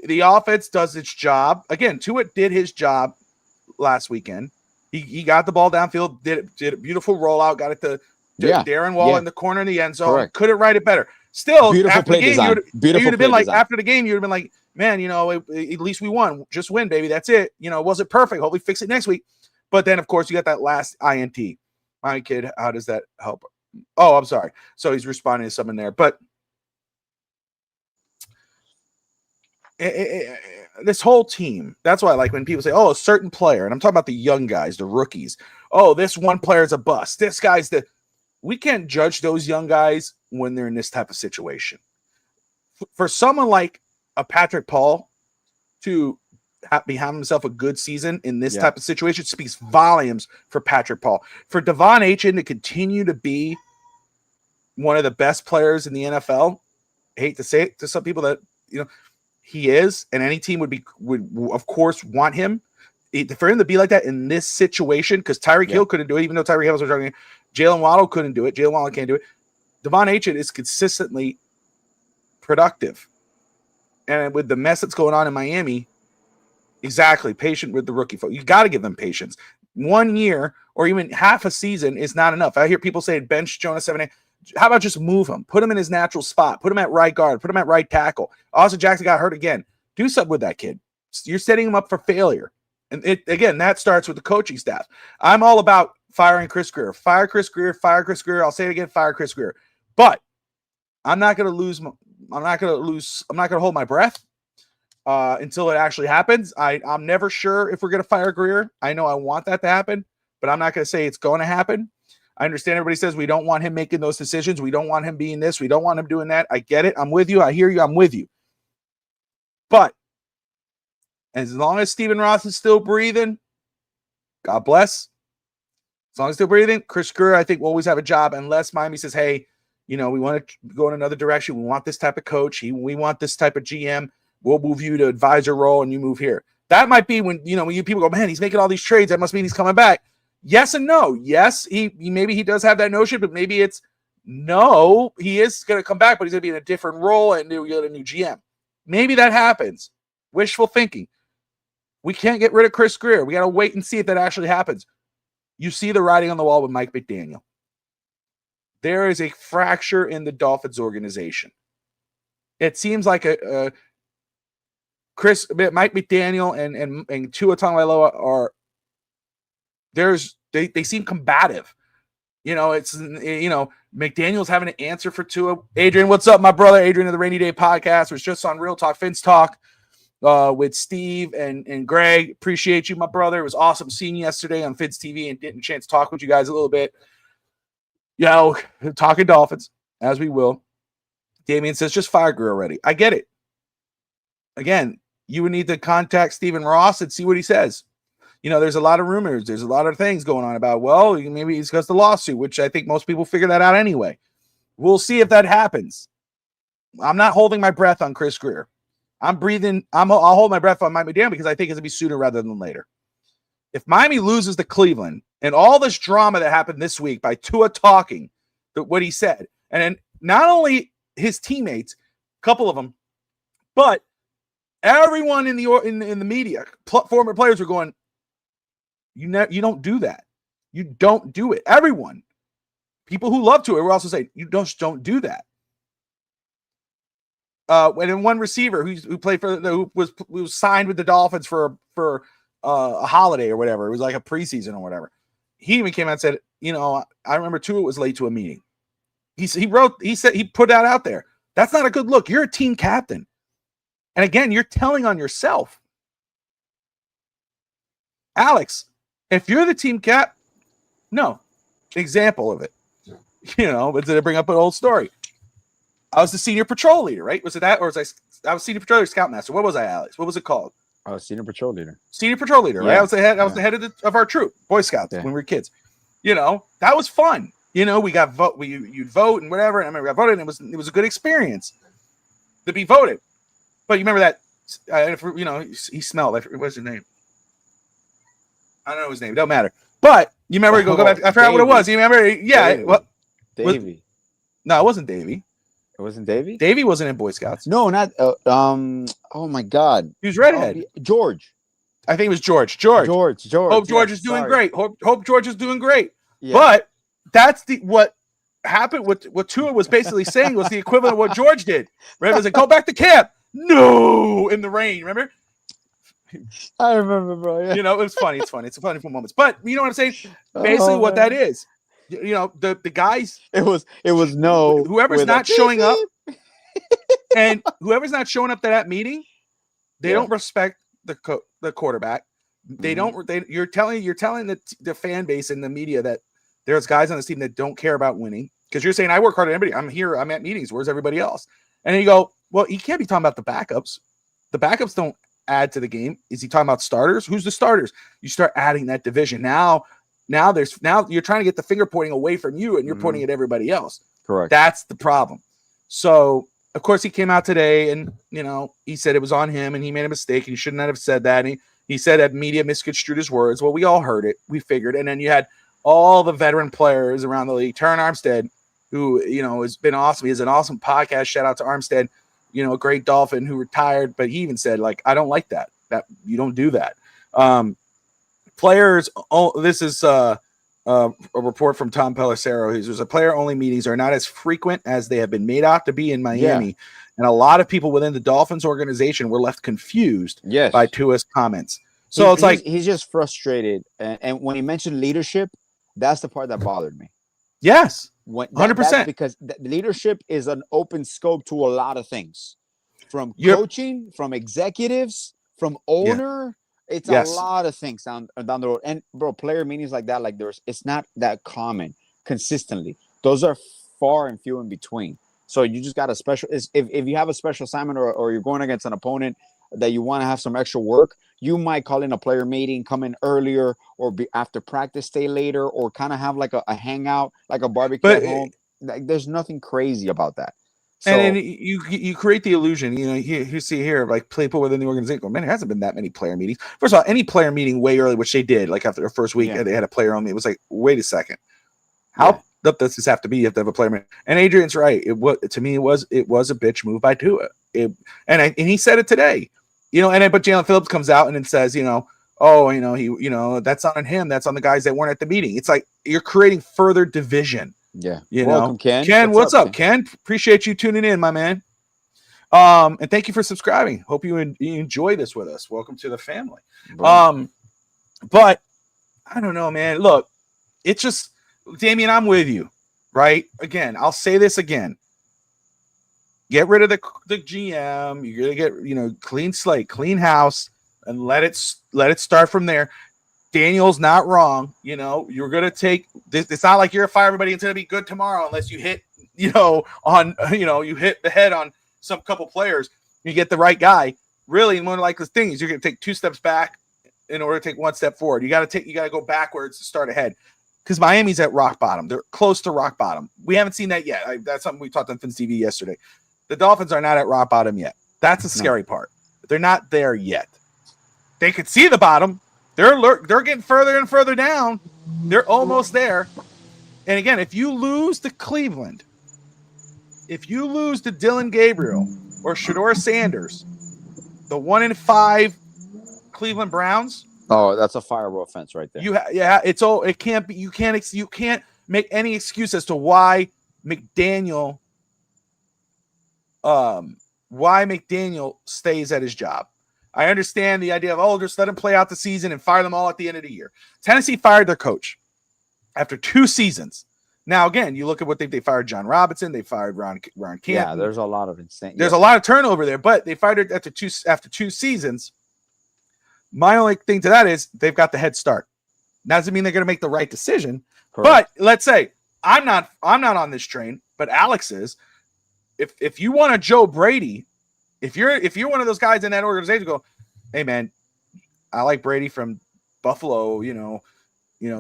The offense does its job. Again, Tua did his job last weekend. He got the ball downfield, did a beautiful rollout, got it to Darren Waller in the corner in the end zone. Correct. Couldn't write it better. Still, beautiful after play the game, design. Beautiful you'd have been play like, design. after the game, you'd have been like, man, at least we won. Just win, baby. That's it. It wasn't perfect. Hopefully fix it next week. But then, of course, you got that last INT. My kid, how does that help? Oh, I'm sorry. So he's responding to something there. But this whole team, that's why I like when people say, oh, a certain player, and I'm talking about the young guys, the rookies. Oh, this one player is a bust. This guy's we can't judge those young guys when they're in this type of situation. For someone like a Patrick Paul to be having himself a good season in this type of situation speaks volumes for Patrick Paul. For Devon Achane to continue to be one of the best players in the NFL, I hate to say it to some people that, he is, and any team would of course want him. For him to be like that in this situation, because Tyreek Hill couldn't do it, even though Tyreek Hill was struggling. Jalen Waddle couldn't do it. Jalen Waddle can't do it. Devon Achane is consistently productive. And with the mess that's going on in Miami, exactly, patient with the rookie folks. You got to give them patience. 1 year or even half a season is not enough. I hear people say bench Jonas 7A. How about just move him? Put him in his natural spot. Put him at right guard. Put him at right tackle. Austin Jackson got hurt again. Do something with that kid. You're setting him up for failure. And again, that starts with the coaching staff. I'm all about firing Chris Grier. Fire Chris Grier. Fire Chris Grier. I'll say it again. Fire Chris Grier. But I'm not going to hold my breath until it actually happens. I'm never sure if we're going to fire Grier. I know I want that to happen, but I'm not going to say it's going to happen. I understand everybody says we don't want him making those decisions. We don't want him being this. We don't want him doing that. I get it. I'm with you. I hear you. I'm with you. But as long as Stephen Ross is still breathing, God bless. As long as still breathing, Chris Grier, I think, will always have a job unless Miami says, hey, we want to go in another direction. We want this type of coach. We want this type of GM. We'll move you to advisor role and you move here. That might be when you people go, man, he's making all these trades. That must mean he's coming back. Yes and no. Yes, maybe he does have that notion, but maybe it's no, he is going to come back, but he's going to be in a different role and we get a new GM. Maybe that happens. Wishful thinking. We can't get rid of Chris Grier. We got to wait and see if that actually happens. You see the writing on the wall with Mike McDaniel. There is a fracture in the Dolphins organization. It seems like Mike McDaniel and Tua Tagovailoa are they seem combative. McDaniel's having an answer for Tua. Adrian, what's up, my brother? Adrian of the Rainy Day Podcast was just on Real Talk Fins Talk with Steve and Greg. Appreciate you, my brother. It was awesome seeing you yesterday on Fins TV and getting a chance to talk with you guys a little bit. Talking Dolphins, as we will. Damian says, just fire Grier already. I get it. Again, you would need to contact Stephen Ross and see what he says. There's a lot of rumors. There's a lot of things going on about, maybe it's because the lawsuit, which I think most people figure that out anyway. We'll see if that happens. I'm not holding my breath on Chris Grier. I'm breathing. I'll hold my breath on Miami McDaniel because I think it's going to be sooner rather than later. If Miami loses to Cleveland and all this drama that happened this week by Tua talking what he said, and then not only his teammates, a couple of them, but everyone in the media, former players were going, you don't do that. You don't do it. Everyone, people who love Tua, were also saying, you don't do that. And then one receiver who played who was signed with the Dolphins for a holiday or whatever. It was like a preseason or whatever. He even came out and said, I remember Tua was late to a meeting. He said he put that out there. That's not a good look. You're a team captain. And again, you're telling on yourself. Alex, if you're the team cap, no. Example of it. But did I bring up an old story? I was the senior patrol leader, right? Was it that? Or was I was senior patrol leader, scoutmaster. What was I, Alex? What was it called? I was senior patrol leader. Senior patrol leader, right? I was the head of our troop, Boy Scouts, when we were kids. That was fun. You know, we got vote. You'd vote and whatever. And I remember we got voted, and it was a good experience to be voted. But you remember that? You know, he smelled. What's his name? I don't know his name. It don't matter. But you remember? Go back. I forgot what it was. You remember? Yeah. Davey. What? Davey. No, it wasn't Davey. It wasn't Davey. Davey wasn't in Boy Scouts. No, not. Oh my God. He was redhead. George. I think it was George. George. Hope George is doing great. Hope George is doing great. Yeah. But that's what happened. What Tua was basically saying was the equivalent of what George did. Right? It was like, go back to camp. No, in the rain. Remember? I remember, bro. Yeah. You know, it was funny. It's funny. It's funny for moments. But you know what I'm saying? Basically, what that is. You know, the guys. It was no. Whoever's not showing up, and whoever's not showing up to that meeting, they don't respect the quarterback. They don't. You're telling the fan base and the media that there's guys on this team that don't care about winning, because you're saying I work hard at everybody. I'm here. I'm at meetings. Where's everybody else? And then you go, well, you can't be talking about the backups. The backups don't add to the game. Is he talking about starters? Who's the starters? You start adding that division. Now you're trying to get the finger pointing away from you, and you're pointing at everybody else. Correct. That's the problem. So of course he came out today, and you know, he said it was on him and he made a mistake and he should not have said that. And he said that media misconstrued his words. Well, we all heard it. We figured. And then you had all the veteran players around the league. Turn Armstead, who, you know, has been awesome. He has an awesome podcast. Shout out to Armstead, you know, a great Dolphin who retired, but he even said, like, I don't like that you don't do that. Players. Oh, this is a report from Tom Pelissero. He says, player-only meetings are not as frequent as they have been made out to be in Miami. Yeah. And a lot of people within the Dolphins organization were left confused by Tua's comments. So he's just frustrated. And when he mentioned leadership, that's the part that bothered me. Yes, 100%. Because leadership is an open scope to a lot of things, from coaching, from executives, from owner. It's a lot of things down the road. And bro, player meetings like that, it's not that common consistently. Those are far and few in between. So you just got if you have a special assignment or you're going against an opponent that you want to have some extra work, you might call in a player meeting, come in earlier, or be after practice, stay later, or kind of have like a hangout, like a barbecue at home. Like, there's nothing crazy about that. So, and then you create the illusion, you know, you see here, like people within the organization go, man, there hasn't been that many player meetings. First of all, any player meeting way early, which they did, like after their first week, they had a player on me. It was like, wait a second. How does this have to be? You have to have a player meeting. And Adrian's right. It was, to me, it was a bitch move by Tua. And he said it today, you know, but Jalen Phillips comes out and then says, you know, oh, you know, that's not on him. That's on the guys that weren't at the meeting. It's like, you're creating further division. Yeah. Welcome, Ken. Ken, what's up, Ken? Appreciate you tuning in, my man. And thank you for subscribing. Hope you enjoy this with us. Welcome to the family. But I don't know, man. Look, it's just, Damian, I'm with you, right? Again, I'll say this again. Get rid of the GM. You're gonna get, you know, clean slate, clean house, and let it start from there. Daniel's not wrong. You know, you're going to take this. It's not like you're going to fire everybody. It's going to be good tomorrow unless you hit, you know, you hit the head on some couple players. You get the right guy. Really, one of like the things, you're going to take 2 steps back in order to take 1 step forward. You got to go backwards to start ahead, because Miami's at rock bottom. They're close to rock bottom. We haven't seen that yet. That's something we talked on Fins TV yesterday. The Dolphins are not at rock bottom yet. That's the scary part. They're not there yet. They could see the bottom. They're getting further and further down. They're almost there. And again, if you lose to Cleveland, if you lose to Dylan Gabriel or Shedeur Sanders, the 1-5 Cleveland Browns. Oh, that's a fireable offense right there. It can't be. You can't make any excuse as to why McDaniel stays at his job. I understand the idea of, just let him play out the season and fire them all at the end of the year. Tennessee fired their coach after 2 seasons. Now, again, you look at what they fired John Robinson. They fired Ron Canton. Yeah, there's a lot of insane. There's a lot of turnover there, but they fired it after 2 seasons. My only thing to that is they've got the head start. Now, doesn't mean they're going to make the right decision. Correct. But let's say I'm not on this train, but Alex is. If you want a Joe Brady, if you're one of those guys in that organization, go, hey man, I like Brady from Buffalo. You know,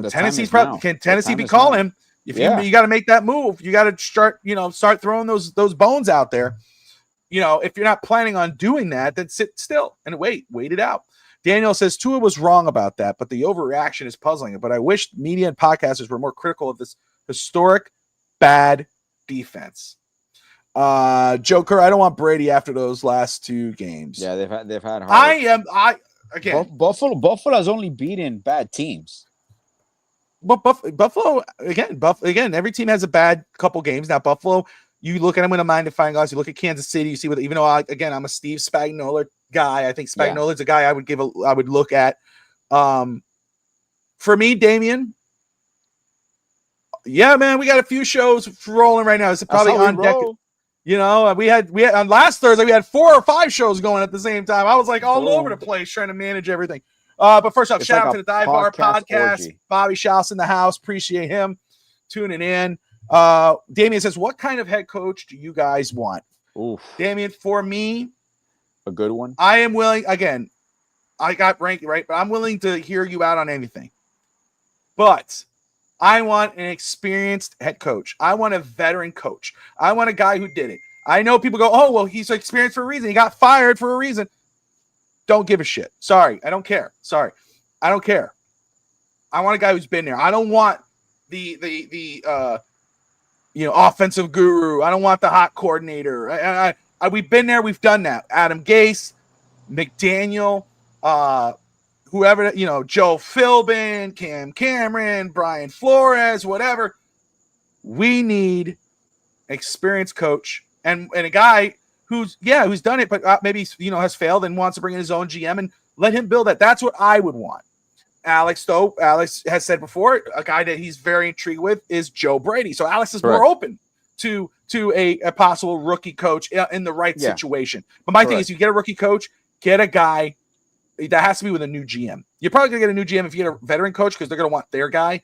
Tennessee's probably, can Tennessee be calling him? You got to make that move. You got to start throwing those bones out there. If you're not planning on doing that, then sit still and wait it out. Daniel says Tua was wrong about that, but the overreaction is puzzling. But I wish media and podcasters were more critical of this historic bad defense. Joker, I don't want Brady after those last 2 games. Yeah, they've had hard. Again, Buffalo has only beaten bad teams. But Buffalo again, every team has a bad couple games. Now Buffalo, you look at them in a magnifying glass. You look at Kansas City. You see what, even though I'm a Steve Spagnuolo guy, I think Spagnuolo's a guy I would look at. For me, Damian. Yeah, man, we got a few shows rolling right now. It's probably on deck. We had on last Thursday we had 4 or 5 shows going at the same time. I was like all over the place trying to manage everything. But first off, shout out to the Dive Bar Podcast. Orgy. Bobby Schaus in the house. Appreciate him tuning in. Damian says, what kind of head coach do you guys want? Oof. Damian, for me, a good one. I am willing. Again, I got ranked right, but I'm willing to hear you out on anything. But I want an experienced head coach. I want a veteran coach. I want a guy who did it. I know people go, oh, well, he's experienced for a reason. He got fired for a reason. Don't give a shit. Sorry. I don't care. Sorry. I don't care. I want a guy who's been there. I don't want the offensive guru. I don't want the hot coordinator. We've been there. We've done that. Adam Gase, McDaniel, whoever, Joe Philbin, Cam Cameron, Brian Flores, whatever. We need experienced coach and a guy who's done it, but maybe, has failed and wants to bring in his own GM and let him build that. That's what I would want. Alex has said before, a guy that he's very intrigued with is Joe Brady. So Alex is more open to a possible rookie coach in the right situation. But my thing is, you get a rookie coach, get a guy that has to be with a new GM. You're probably going to get a new GM if you get a veteran coach because they're going to want their guy.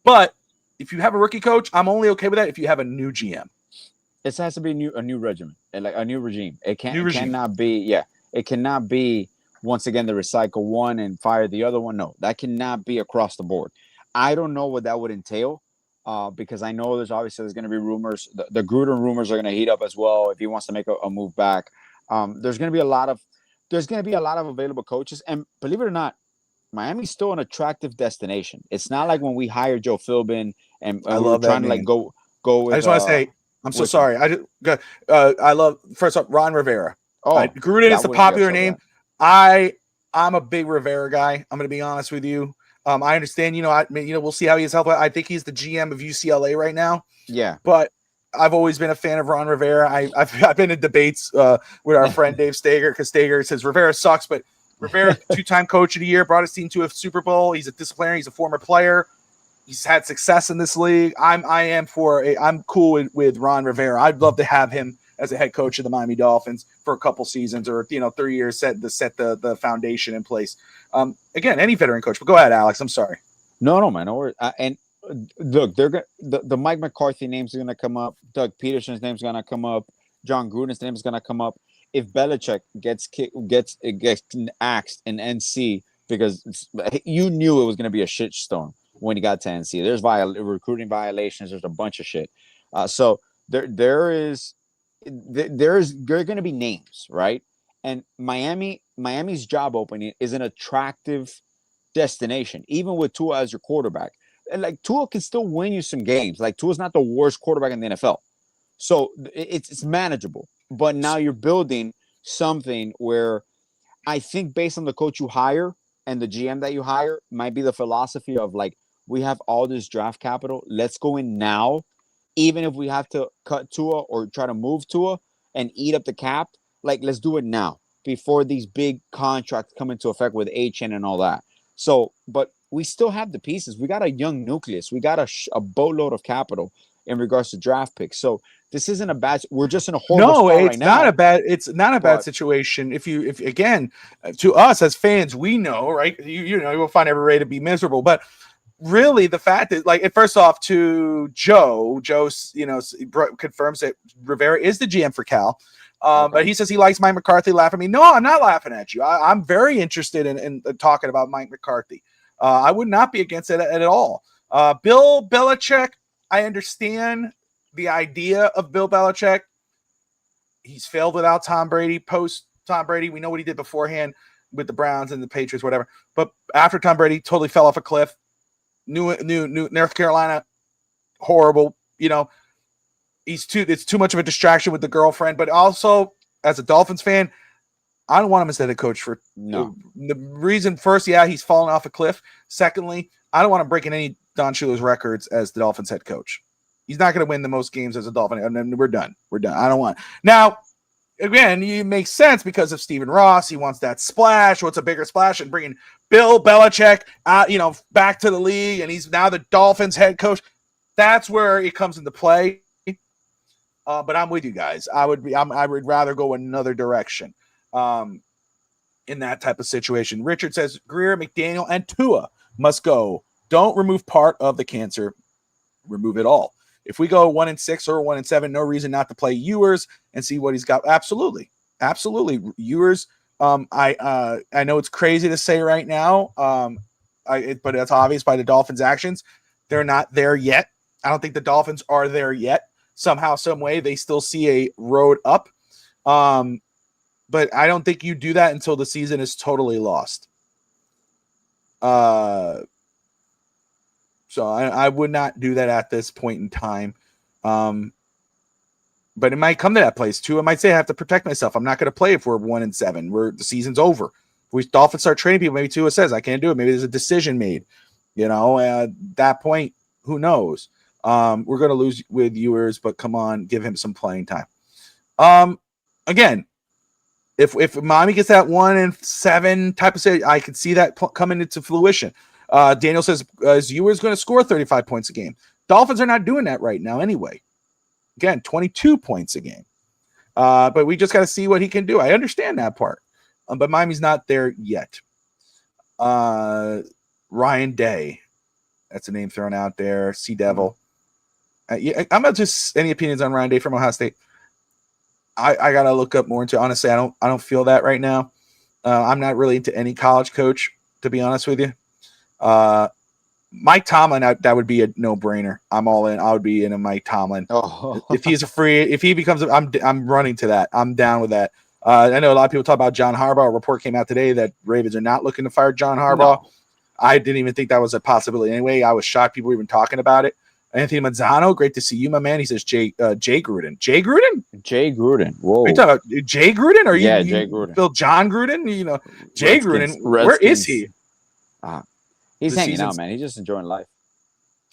But if you have a rookie coach, I'm only okay with that if you have a new GM. It has to be a new regimen, like a new regime. It cannot be once again the recycle one and fire the other one. No, that cannot be across the board. I don't know what that would entail, because I know there's going to be rumors. The Gruden rumors are going to heat up as well if he wants to make a move back. There's going to be a lot of available coaches, and believe it or not, Miami's still an attractive destination. It's not like when we hired Joe Philbin and we were trying to go. With, I just want to say, I'm so sorry. I love, first off, Ron Rivera. Gruden is the popular name. I'm a big Rivera guy. I'm going to be honest with you. I understand. We'll see how he is healthy. I think he's the GM of UCLA right now. Yeah, but I've always been a fan of Ron Rivera. I've been in debates with our friend Dave Stager because Stager says Rivera sucks, but Rivera, 2-time coach of the year, brought his team to a Super Bowl. He's a disciplinarian. He's a former player. He's had success in this league. I'm cool with Ron Rivera. I'd love to have him as a head coach of the Miami Dolphins for a couple seasons or 3 years, set the foundation in place. Again, any veteran coach. But go ahead, Alex. I'm sorry. No, man. And look, the Mike McCarthy names are going to come up. Doug Peterson's name's going to come up. John Gruden's name is going to come up. If Belichick gets axed in NC because you knew it was going to be a shitstorm when he got to NC. There's recruiting violations. There's a bunch of shit. So there are going to be names, right? And Miami's job opening is an attractive destination, even with Tua as your quarterback. And like Tua can still win you some games. Like Tua's not the worst quarterback in the NFL, so it's manageable. But now you're building something where I think based on the coach you hire and the GM that you hire might be the philosophy of like, we have all this draft capital. Let's go in now, even if we have to cut Tua or try to move Tua and eat up the cap. Like, let's do it now before these big contracts come into effect with HN and all that. So, but we still have the pieces. We got a young nucleus. We got a boatload of capital in regards to draft picks. So this isn't a bad. We're just in a horrible spot right now. It's not a bad situation. If again, to us as fans, we know, right? You'll find every way to be miserable, but really the fact that, like, first off, to Joe confirms that Rivera is the GM for Cal. But he says he likes Mike McCarthy. Laughing at me. No, I'm not laughing at you. I'm very interested in talking about Mike McCarthy. I would not be against it at all. Bill Belichick, I understand the idea of Bill Belichick. He's failed without Tom Brady. Post Tom Brady, we know what he did beforehand with the Browns and the Patriots, whatever. But after Tom Brady, totally fell off a cliff. New North Carolina, horrible. It's too much of a distraction with the girlfriend. But also, as a Dolphins fan, I don't want him as head coach for the reason. First, he's fallen off a cliff. Secondly, I don't want him breaking any Don Shula's records as the Dolphins head coach. He's not going to win the most games as a Dolphin, and then we're done. I don't want. Now, again, it makes sense because of Stephen Ross. He wants that splash. What's a bigger splash? And bringing Bill Belichick, back to the league, and he's now the Dolphins head coach. That's where it comes into play. But I'm with you guys. I would rather go another direction. In that type of situation. Richard says Greer, McDaniel, and Tua must go. Don't remove part of the cancer. Remove it all. If we go 1-6 or 1-7, no reason not to play Ewers and see what he's got. Absolutely. Ewers. I know it's crazy to say right now. But it's obvious by the Dolphins' actions. They're not there yet. I don't think the Dolphins are there yet. Somehow, some way, they still see a road up. But I don't think you do that until the season is totally lost. So I would not do that at this point in time. But it might come to that place too. I might say I have to protect myself. I'm not going to play if we're 1-7. The season's over. If we Dolphins start trading people, maybe Tua says I can't do it. Maybe there's a decision made. At that point, who knows? We're going to lose with Ewers, but come on, give him some playing time. Again, if Miami gets that 1-7 type of say, I could see that coming into fruition. Daniel says, is Ewers going to score 35 points a game? Dolphins are not doing that right now anyway. Again, 22 points a game. But we just got to see what he can do. I understand that part. But Miami's not there yet. Ryan Day. That's a name thrown out there. Sea Devil. I'm not just any opinions on Ryan Day from Ohio State. I gotta look up more into. Honestly, I don't feel that right now. I'm not really into any college coach, to be honest with you. Mike Tomlin, that would be a no-brainer. I'm all in. I would be in a Mike Tomlin. Oh. If he becomes, I'm running to that. I'm down with that. I know a lot of people talk about John Harbaugh. A report came out today that Ravens are not looking to fire John Harbaugh. No. I didn't even think that was a possibility anyway. I was shocked people were even talking about it. Anthony Mazzano, great to see you, my man. He says Jay Gruden. Jay Gruden? Jay Gruden. Whoa. Are you talking about Jay Gruden? Or Jay Gruden. Bill John Gruden? Jay Gruden. Where is he? He's hanging out, man. He's just enjoying life.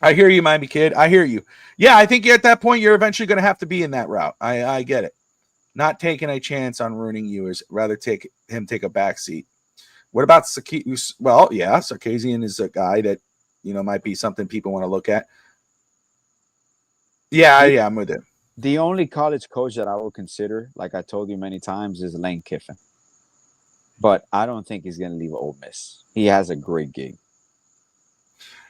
I hear you, Miami kid. I hear you. Yeah, I think at that point you're eventually going to have to be in that route. I get it. Not taking a chance on ruining you is rather take a back seat. What about Sarkisian? Well, yeah, Sarkisian is a guy that might be something people want to look at. Yeah, I'm with it. The only college coach that I will consider, like I told you many times, is Lane Kiffin. But I don't think he's going to leave Ole Miss. He has a great gig.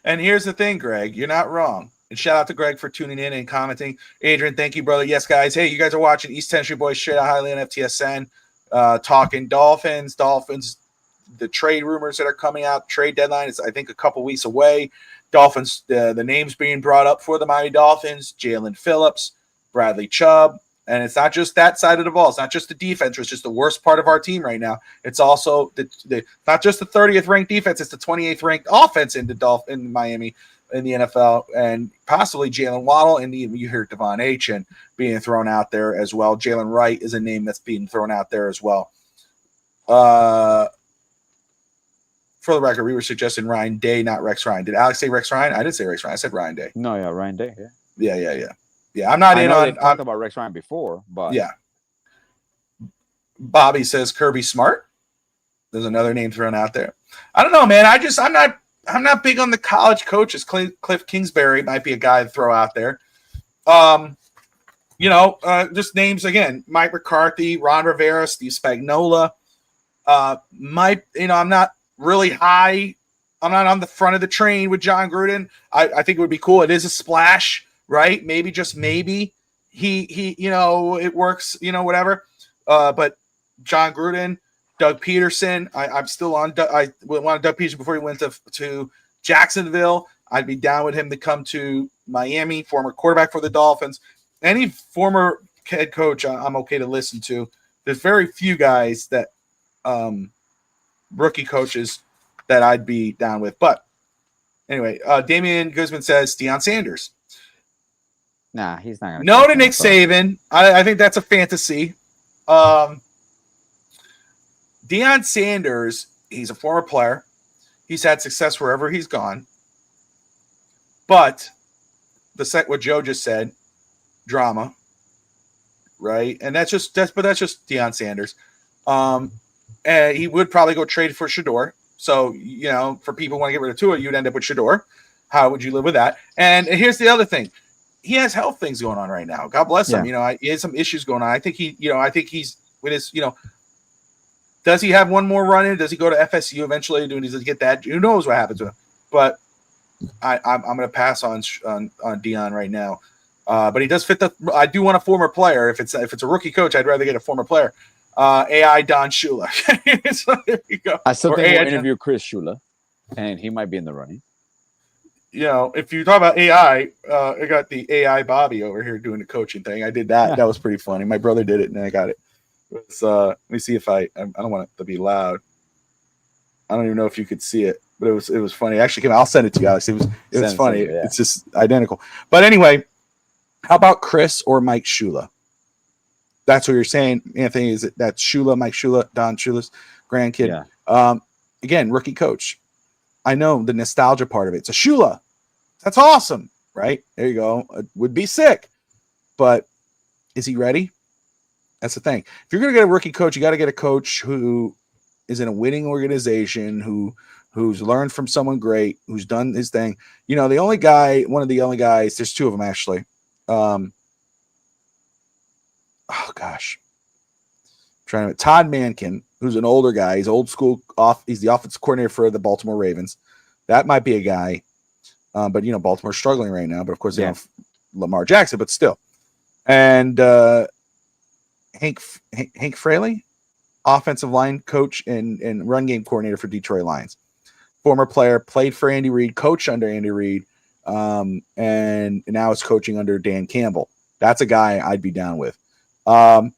And here's the thing, Greg. You're not wrong. And shout out to Greg for tuning in and commenting. Adrian, thank you, brother. Yes, guys. Hey, you guys are watching East Century Boys straight out highly on FTSN, talking Dolphins, the trade rumors that are coming out. Trade deadline is, I think, a couple weeks away. Dolphins, the names being brought up for the Miami Dolphins, Jalen Phillips, Bradley Chubb. And it's not just that side of the ball. It's not just the defense, which is the worst part of our team right now. It's also not just the 30th ranked defense. It's the 28th ranked offense in Miami in the NFL, and possibly Jalen Waddle. And you hear Devon Achane being thrown out there as well. Jalen Wright is a name that's being thrown out there as well. For the record, we were suggesting Ryan Day, not Rex Ryan. Did Alex say Rex Ryan? I did say Rex Ryan. I said Ryan Day. No, yeah, Ryan Day. Yeah. Yeah, I'm not in on. I've talked about Rex Ryan before, but yeah. Bobby says Kirby Smart. There's another name thrown out there. I don't know, man. I'm not big on the college coaches. Cliff Kingsbury might be a guy to throw out there. Just names again: Mike McCarthy, Ron Rivera, Steve Spagnuolo. I'm not really high. I'm not on the front of the train with John Gruden. I think it would be cool. It is a splash. Right? Maybe, just maybe he it works, whatever. But John Gruden, Doug Peterson, I'm still on. I wanted Doug Peterson before he went to Jacksonville, I'd be down with him to come to Miami, former quarterback for the Dolphins. Any former head coach I'm okay to listen to. There's very few guys that rookie coaches that I'd be down with. But anyway, Damian Guzman says Deion Sanders. Nah, he's not gonna. No to Nick Saban. I think that's a fantasy. Deion Sanders, he's a former player. He's had success wherever he's gone. But what Joe just said, drama, right? And that's just Deion Sanders. And he would probably go trade for Shador. So, for people who want to get rid of Tua, you'd end up with Shador. How would you live with that? And here's the other thing. He has health things going on right now. God bless him. He has some issues going on. I think he's with his, does he have one more run in? Does he go to FSU eventually? Does he get that? Who knows what happens with him? But I'm going to pass on Deion right now. But he does fit I do want a former player. If it's a rookie coach, I'd rather get a former player. AI Don Shula. So there you go. I still think AI we'll interview Chris Shula, and he might be in the running. If you talk about AI, I got the AI Bobby over here doing the coaching thing. I did that. That was pretty funny. My brother did it, and I got it. Let me see if I don't want it to be loud. I don't even know if you could see it, but it was funny. Actually, I'll send it to you, Alex. It was funny. It's just identical. But anyway, how about Chris or Mike Shula? That's what you're saying, Anthony. That's Shula, Mike Shula, Don Shula's grandkid? Yeah. Again, rookie coach. I know the nostalgia part of it. It's a Shula. That's awesome, right? There you go. It would be sick, but is he ready? That's the thing. If you're going to get a rookie coach, you got to get a coach who is in a winning organization, who's learned from someone great, who's done his thing. One of the only guys, there's two of them actually. Todd Mankin, who's an older guy. He's old school. He's the offensive coordinator for the Baltimore Ravens. That might be a guy. But Baltimore's struggling right now. But of course, they have Lamar Jackson. But still, and Hank Fraley, offensive line coach and run game coordinator for Detroit Lions. Former player, played for Andy Reid, coached under Andy Reid, and now is coaching under Dan Campbell. That's a guy I'd be down with. Let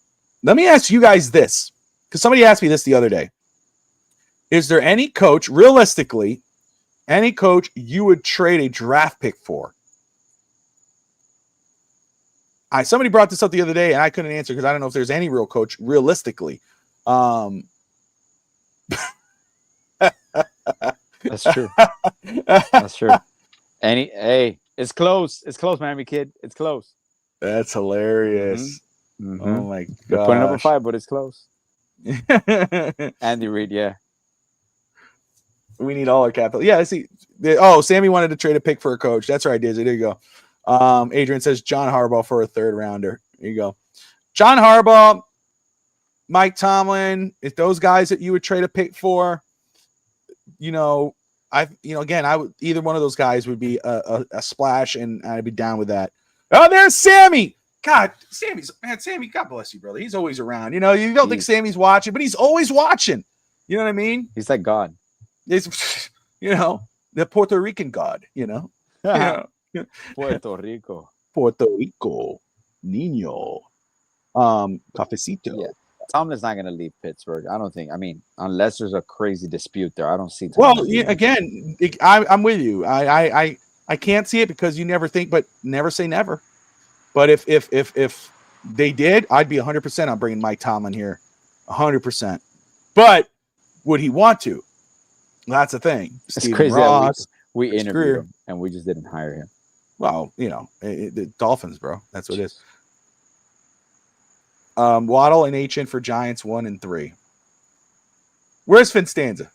me ask you guys this, because somebody asked me this the other day. Is there any coach, realistically, you would trade a draft pick for? Somebody brought this up the other day, and I couldn't answer because I don't know if there's any real coach, realistically. That's true. That's true. It's close. It's close, Miami kid. It's close. That's hilarious. Mm-hmm. Oh my god! They're putting up a fight, but it's close. Andy Reid, yeah. We need all our capital. Yeah, I see. Sammy wanted to trade a pick for a coach. That's right, Dizzy. There you go. Adrian says John Harbaugh for a third rounder. There you go. John Harbaugh, Mike Tomlin, if those guys that you would trade a pick for, again, I would, either one of those guys would be a splash, and I'd be down with that. Oh, there's Sammy. God, Sammy, God bless you, brother. He's always around. You don't think Sammy's watching, but he's always watching. You know what I mean? He's like God. It's, the Puerto Rican God, Puerto Rico. Puerto Rico. Niño. Cafecito. Yeah. Tomlin's not going to leave Pittsburgh. I don't think. I mean, unless there's a crazy dispute there, I don't see. Again, I'm with you. I can't see it because you never think, but never say never. But if they did, I'd be 100% on bringing Mike Tomlin here, 100%. But would he want to? That's the thing. It's crazy. Ross, we interviewed him and we just didn't hire him. Well, the Dolphins, bro. That's what it is. Waddle and HN for Giants 1 and 3. Where's Finstanza?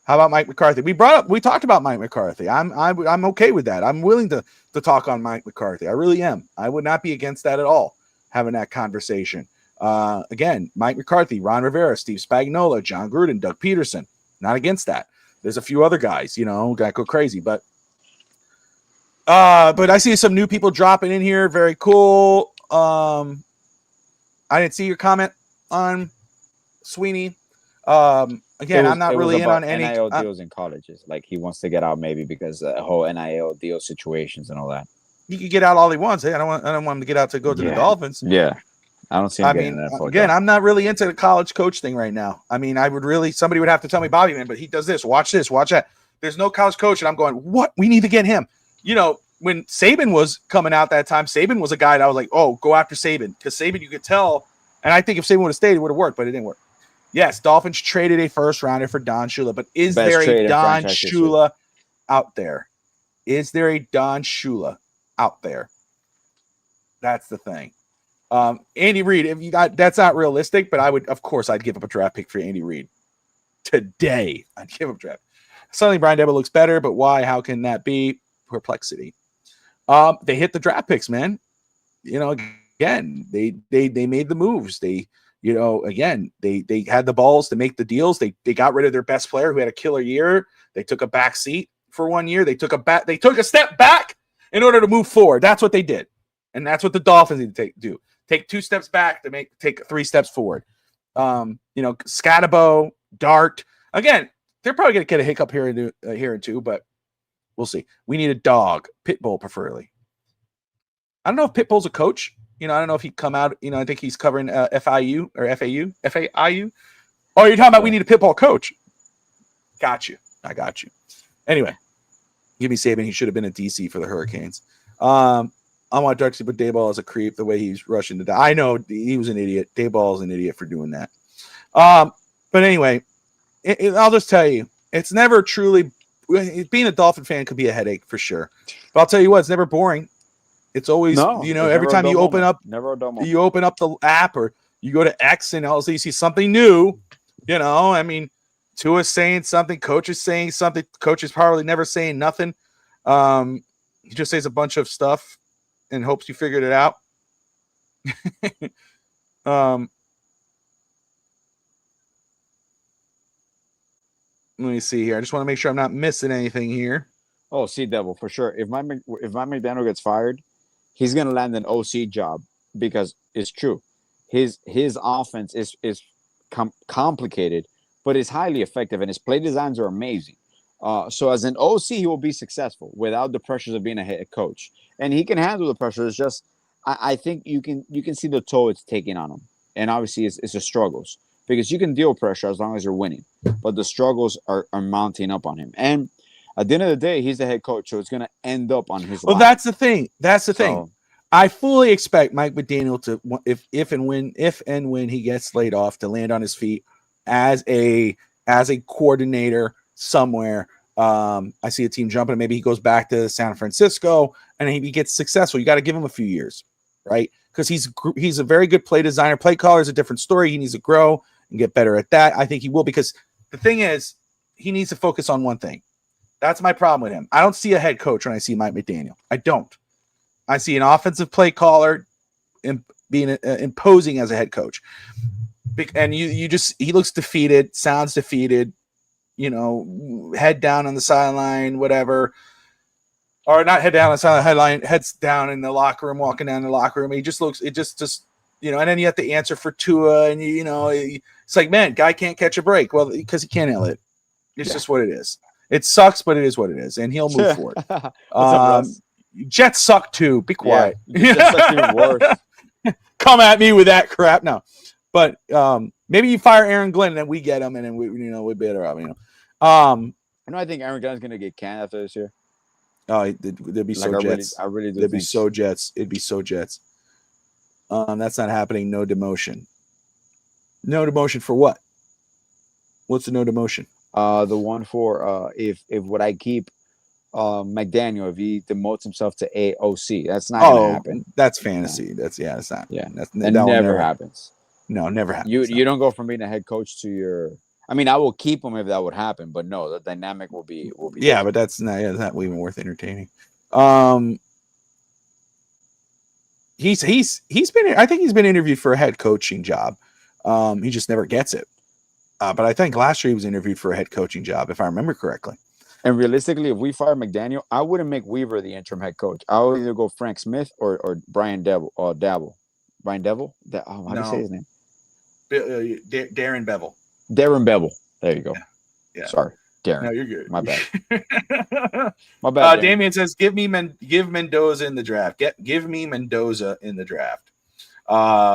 How about Mike McCarthy? We talked about Mike McCarthy. I'm okay with that. I'm willing to talk on Mike McCarthy. I really am. I would not be against that at all, having that conversation. Again, Mike McCarthy, Ron Rivera, Steve Spagnuolo, John Gruden, Doug Peterson. Not against that. There's a few other guys, that go crazy, but I see some new people dropping in here. Very cool. I didn't see your comment on Sweeney. again, I'm not it was really in about on any. NIL deals in colleges. Like he wants to get out maybe because the whole NIL deal situations and all that. He could get out all he wants. Hey, I don't want him to get out to go to the Yeah. Dolphins. Yeah. I don't see him I getting mean, an NFL again, job. I'm not really into the college coach thing right now. I mean, somebody would have to tell me, Bobby, man, but he does this, watch that. There's no college coach. And I'm going, what? We need to get him. You know, when Saban was coming out that time, Saban was a guy that I was like, oh, go after Saban. Because Saban, you could tell. And I think if Saban would have stayed, it would have worked, but it didn't work. Yes, Dolphins traded a first rounder for Don Shula, but is Best there trade a in Don franchise history. Shula out there? Is there a Don Shula out there? That's the thing. Andy Reid, if you got, that's not realistic, but I'd give up a draft pick for Andy Reid today. I'd give up a draft. Suddenly Brian Debo looks better, but why? How can that be? Perplexity. They hit the draft picks, man. You know, again, they made the moves. They had the balls to make the deals. They got rid of their best player who had a killer year. They took a back seat for 1 year. They took a step back in order to move forward. That's what they did. And that's what the Dolphins need to do. Take 2 steps back to take 3 steps forward. Scatabo, Dart. Again, they're probably going to get a hiccup here and two, but we'll see. We need a dog, Pitbull preferably. I don't know if Pitbull's a coach. I don't know if he'd come out. I think he's covering FIU or FAIU. Oh, you're talking about we need a Pitbull coach. Got you. I got you. Anyway, give me Saban. He should have been at DC for the Hurricanes. I want Dark to put Dayball as a creep the way he's rushing to die. I know he was an idiot. Dayball is an idiot for doing that. But anyway, I'll just tell you, it's never truly being a Dolphin fan could be a headache for sure. But I'll tell you what, it's never boring. It's always, every time you open up the app or you go to X and also you see something new, I mean, Tua's saying something, coach is saying something, coach is probably never saying nothing. He just says a bunch of stuff and hopes you figured it out. Let me see here. I just want to make sure I'm not missing anything here. Oh, see, Devil, for sure. If Mike McDaniel gets fired, he's going to land an OC job because it's true. His offense is complicated, but it's highly effective, and his play designs are amazing. So as an OC, he will be successful without the pressures of being a head coach, and he can handle the pressure. It's just I think you can see the toll it's taking on him, and obviously it's the struggles because you can deal with pressure as long as you're winning, but the struggles are mounting up on him. And at the end of the day, he's the head coach, so it's going to end up on his. Well, that's the thing. That's the thing. I fully expect Mike McDaniel to, if and when he gets laid off, to land on his feet as a coordinator somewhere. I see a team jumping. Maybe he goes back to San Francisco and he gets successful. You got to give him a few years, right? Because he's a very good play designer. Play caller is a different story. He needs to grow and get better at that. I think he will, because the thing is, he needs to focus on one thing. That's my problem with him. I don't see a head coach when I see Mike McDaniel. I don't. I see an offensive play caller being imposing as a head coach. And he looks defeated, sounds defeated, head down on the sideline, whatever. Or not head down on the sideline, heads down in the locker room, walking down the locker room. He just looks, and then you have to answer for Tua, and it's like, man, guy can't catch a break. Well, because he can't handle it. It's just what it is. It sucks, but it is what it is, and he'll move forward. What's up, Jets suck too. Be quiet. Yeah, worse. Come at me with that crap. No, but maybe you fire Aaron Glenn, and then we get him, and then we're better off. I think Aaron Glenn's gonna get canned after this year. Oh, they'd be so Jets. I really do. They'd be so Jets. It'd be so Jets. That's not happening. No demotion. No demotion for what? What's the no demotion? The one for if would I keep McDaniel if he demotes himself to AOC? That's not gonna happen. That's fantasy. That's not. Yeah, that never happens. No, never happens. You don't go from being a head coach to your. I mean, I will keep him if that would happen, but no, the dynamic will be. Yeah, but that's not even worth entertaining. He's been. I think he's been interviewed for a head coaching job. He just never gets it. But I think last year he was interviewed for a head coaching job, if I remember correctly. And realistically, if we fire McDaniel, I wouldn't make Weaver the interim head coach. I would either go Frank Smith or Brian Devil or Dabble. Brian Devil? How do you say his name? Darren Bevel. Darren Bevel. There you go. Yeah. Sorry, Darren. No, you're good. My bad. My bad. Darren. Damian says, give Mendoza in the draft. Give me Mendoza in the draft.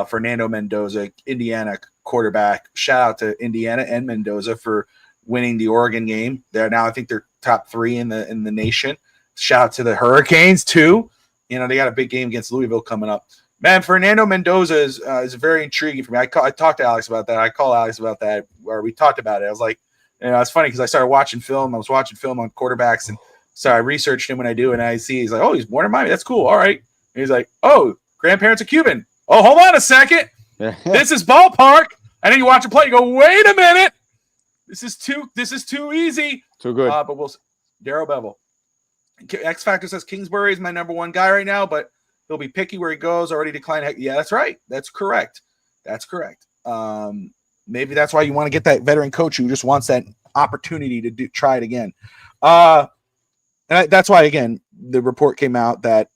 Fernando Mendoza, Indiana quarterback. Shout out to Indiana and Mendoza for winning the Oregon game. They're now, I think they're top 3 in the nation. Shout out to the Hurricanes too. You know, they got a big game against Louisville coming up. Man, Fernando Mendoza is very intriguing for me. I talked to Alex about that. I called Alex about that, where we talked about it. I was like, you know, it's funny because I started watching film. I was watching film on quarterbacks, and so I researched him when I do, and I see he's like, oh, he's born in Miami. That's cool. All right. And he's like, oh, grandparents are Cuban. Oh, hold on a second. This is ballpark. And then you watch him play. You go, wait a minute. This is too easy. Too good. But we'll Darryl Bevel. X Factor says Kingsbury is my number 1 guy right now, but he'll be picky where he goes. Already declined. Yeah, that's right. That's correct. Maybe that's why you want to get that veteran coach who just wants that opportunity to try it again. And that's why, again, the report came out that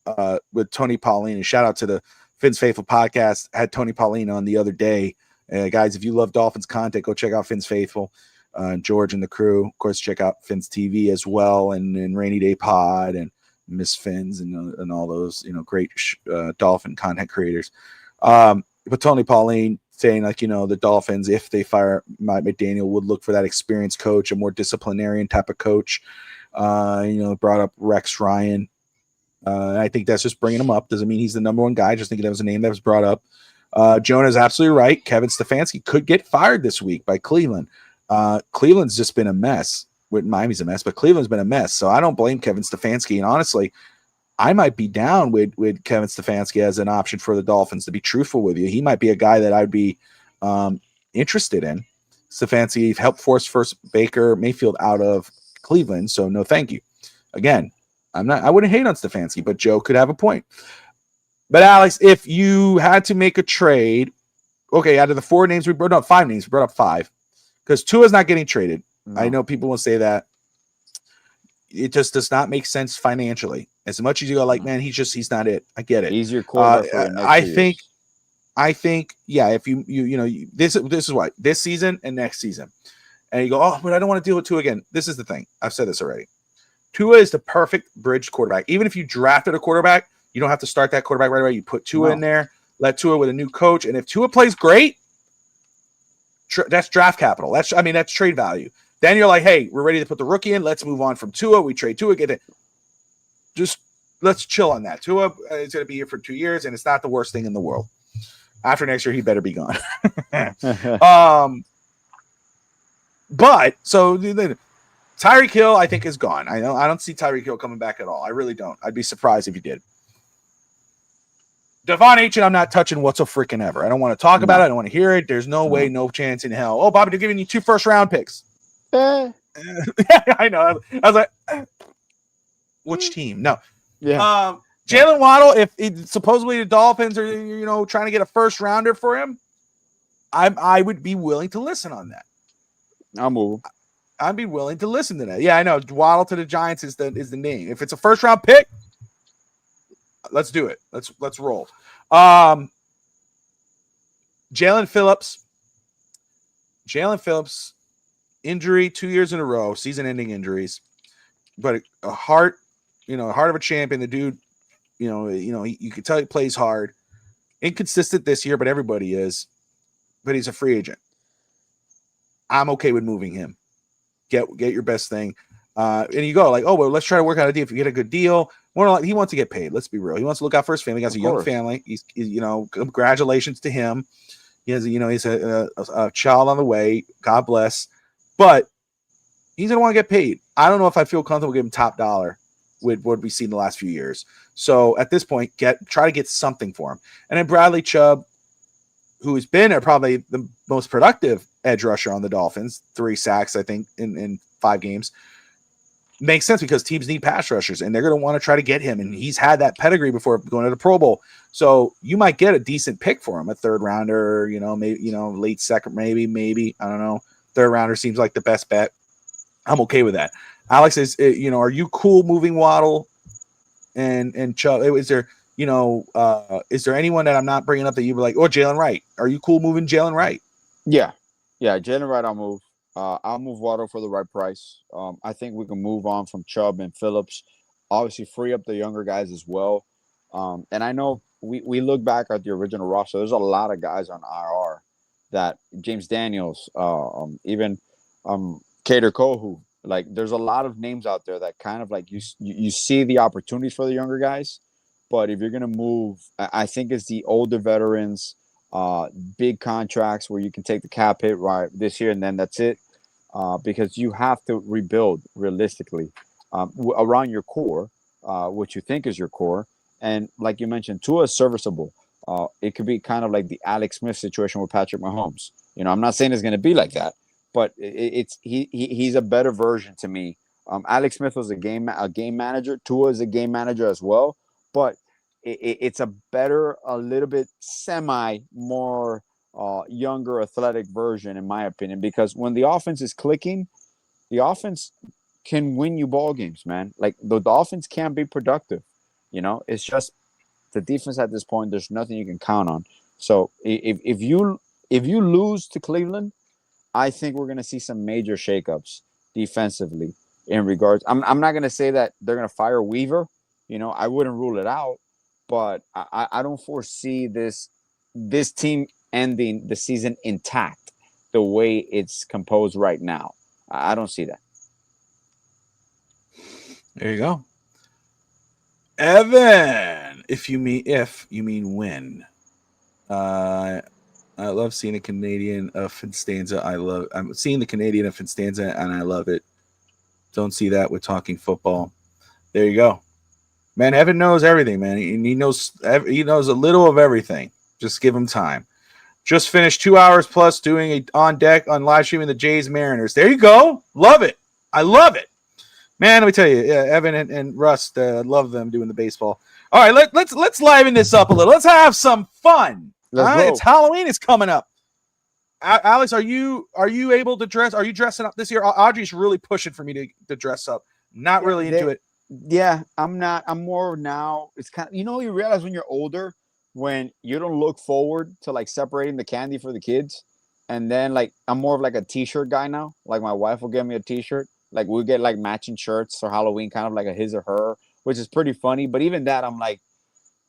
with Tony Pauline, and shout out to the Finn's Faithful podcast, had Tony Pauline on the other day. Guys, if you love Dolphins content, go check out Finn's Faithful. George and the crew, of course, check out Finn's TV as well, and Rainy Day Pod and Miss Finn's and all those, you know, great Dolphin content creators. But Tony Pauline saying, like, you know, the Dolphins, if they fire Mike McDaniel, would look for that experienced coach, a more disciplinarian type of coach. You know, brought up Rex Ryan. I think that's just bringing him up. Doesn't mean he's the number 1 guy. Just thinking that was a name that was brought up. Jonah's absolutely right. Kevin Stefanski could get fired this week by Cleveland. Cleveland's just been a mess. Miami's a mess, but Cleveland's been a mess. So I don't blame Kevin Stefanski. And honestly, I might be down with Kevin Stefanski as an option for the Dolphins, to be truthful with you. He might be a guy that I'd be interested in. Stefanski helped force Baker Mayfield out of Cleveland, so no thank you. Again, I wouldn't hate on Stefanski, but Joe could have a point. But Alex, if you had to make a trade, okay, out of the 4 names we brought up, 5 names, we brought up 5. Because Tua's not getting traded. No. I know people will say that. It just does not make sense financially. As much as you go, like, man, he's not it. I get it. Easier quarterback for the next I think, yeah, if you know, this is what, this season and next season. And you go, oh, but I don't want to deal with Tua again. This is the thing. I've said this already. Tua is the perfect bridge quarterback. Even if you drafted a quarterback, you don't have to start that quarterback right away. You put Tua in there, let Tua with a new coach. And if Tua plays great, that's draft capital. That's trade value. Then you're like, hey, we're ready to put the rookie in. Let's move on from Tua. We trade Tua, get it. Just let's chill on that. Tua is going to be here for 2 years, and it's not the worst thing in the world. After next year, he better be gone. But so Tyreek Hill, I think, is gone. I don't see Tyreek Hill coming back at all. I really don't. I'd be surprised if he did. Devon Achane, I'm not touching whatsoever. I don't want to talk about it. I don't want to hear it. There's no way, no chance in hell. Oh, Bobby, they're giving you 2 first-round picks. I know. I was like, which team? No. Yeah. Jalen Waddle, if supposedly the Dolphins are, you know, trying to get a first-rounder for him, I would be willing to listen on that. I'll move. I'd be willing to listen to that. Yeah, I know. Waddle to the Giants is the name. If it's a first-round pick, let's do it. Let's roll. Jalen Phillips, injury 2 years in a row, season-ending injuries, but a heart of a champion. The dude, you can tell he plays hard. Inconsistent this year, but everybody is. But he's a free agent. I'm okay with moving him. Get your best thing. And you go like, oh, well, let's try to work out a deal. If you get a good deal, more like he wants to get paid. Let's be real. He wants to look out for his family. He has a young family. He's congratulations to him. He has, he's a child on the way. God bless. But he's going to want to get paid. I don't know if I feel comfortable giving him top dollar with what we've seen the last few years. So at this point, try to get something for him. And then Bradley Chubb, who has been probably the most productive edge rusher on the Dolphins, 3 sacks, I think, in 5 games. Makes sense because teams need pass rushers, and they're going to want to try to get him. And he's had that pedigree before going to the Pro Bowl. So you might get a decent pick for him, a 3rd rounder, maybe, late second, maybe, I don't know. 3rd rounder seems like the best bet. I'm okay with that. Alex is, are you cool moving Waddle and Chubb? Is there anyone that I'm not bringing up that you were like, or Jalen Wright? Are you cool moving Jalen Wright? Yeah. Jalen Wright, I'll move. I'll move Waddle for the right price. I think we can move on from Chubb and Phillips. Obviously, free up the younger guys as well. And I know we look back at the original roster. There's a lot of guys on IR that James Daniels, even Cater Kohu. Like, there's a lot of names out there that kind of like you see the opportunities for the younger guys. But if you're gonna move, I think it's the older veterans, big contracts where you can take the cap hit right this year and then that's it. Because you have to rebuild realistically around your core, what you think is your core. And like you mentioned, Tua is serviceable. It could be kind of like the Alex Smith situation with Patrick Mahomes. I'm not saying it's going to be like that, but he's a better version to me. Alex Smith was a game manager. Tua is a game manager as well, but it's a better, a little bit more younger, athletic version, in my opinion. Because when the offense is clicking, the offense can win you ball games, man. Like, the offense can be productive. It's just the defense at this point. There's nothing you can count on. So if you lose to Cleveland, I think we're going to see some major shakeups defensively in regards. I'm not going to say that they're going to fire Weaver. I wouldn't rule it out, but I don't foresee this team ending the season intact the way it's composed right now. I don't see that. There you go. Evan, if you mean when. I love seeing a Canadian of Finstanza. I'm seeing the Canadian of Finstanza, and I love it. Don't see that with talking football. There you go, man. Evan knows everything, man. He knows a little of everything. Just give him time. Just finished 2 hours plus doing a on deck on live streaming the Jays Mariners. There you go. Love it. I love it. Man, let me tell you, Evan and Rust, love them doing the baseball. All right, let's liven this up a little. Let's have some fun. Let's go. It's Halloween. It's coming up. Alex, are you able to dress? Are you dressing up this year? Audrey's really pushing for me to dress up. Not really into it. Yeah, I'm not. I'm more now. It's kind of, you realize when you're older, when you don't look forward to like separating the candy for the kids, and then like I'm more of like a t-shirt guy now. Like, my wife will give me a t-shirt. Like, we'll get like matching shirts for Halloween, kind of like a his or her, which is pretty funny. But even that, I'm like,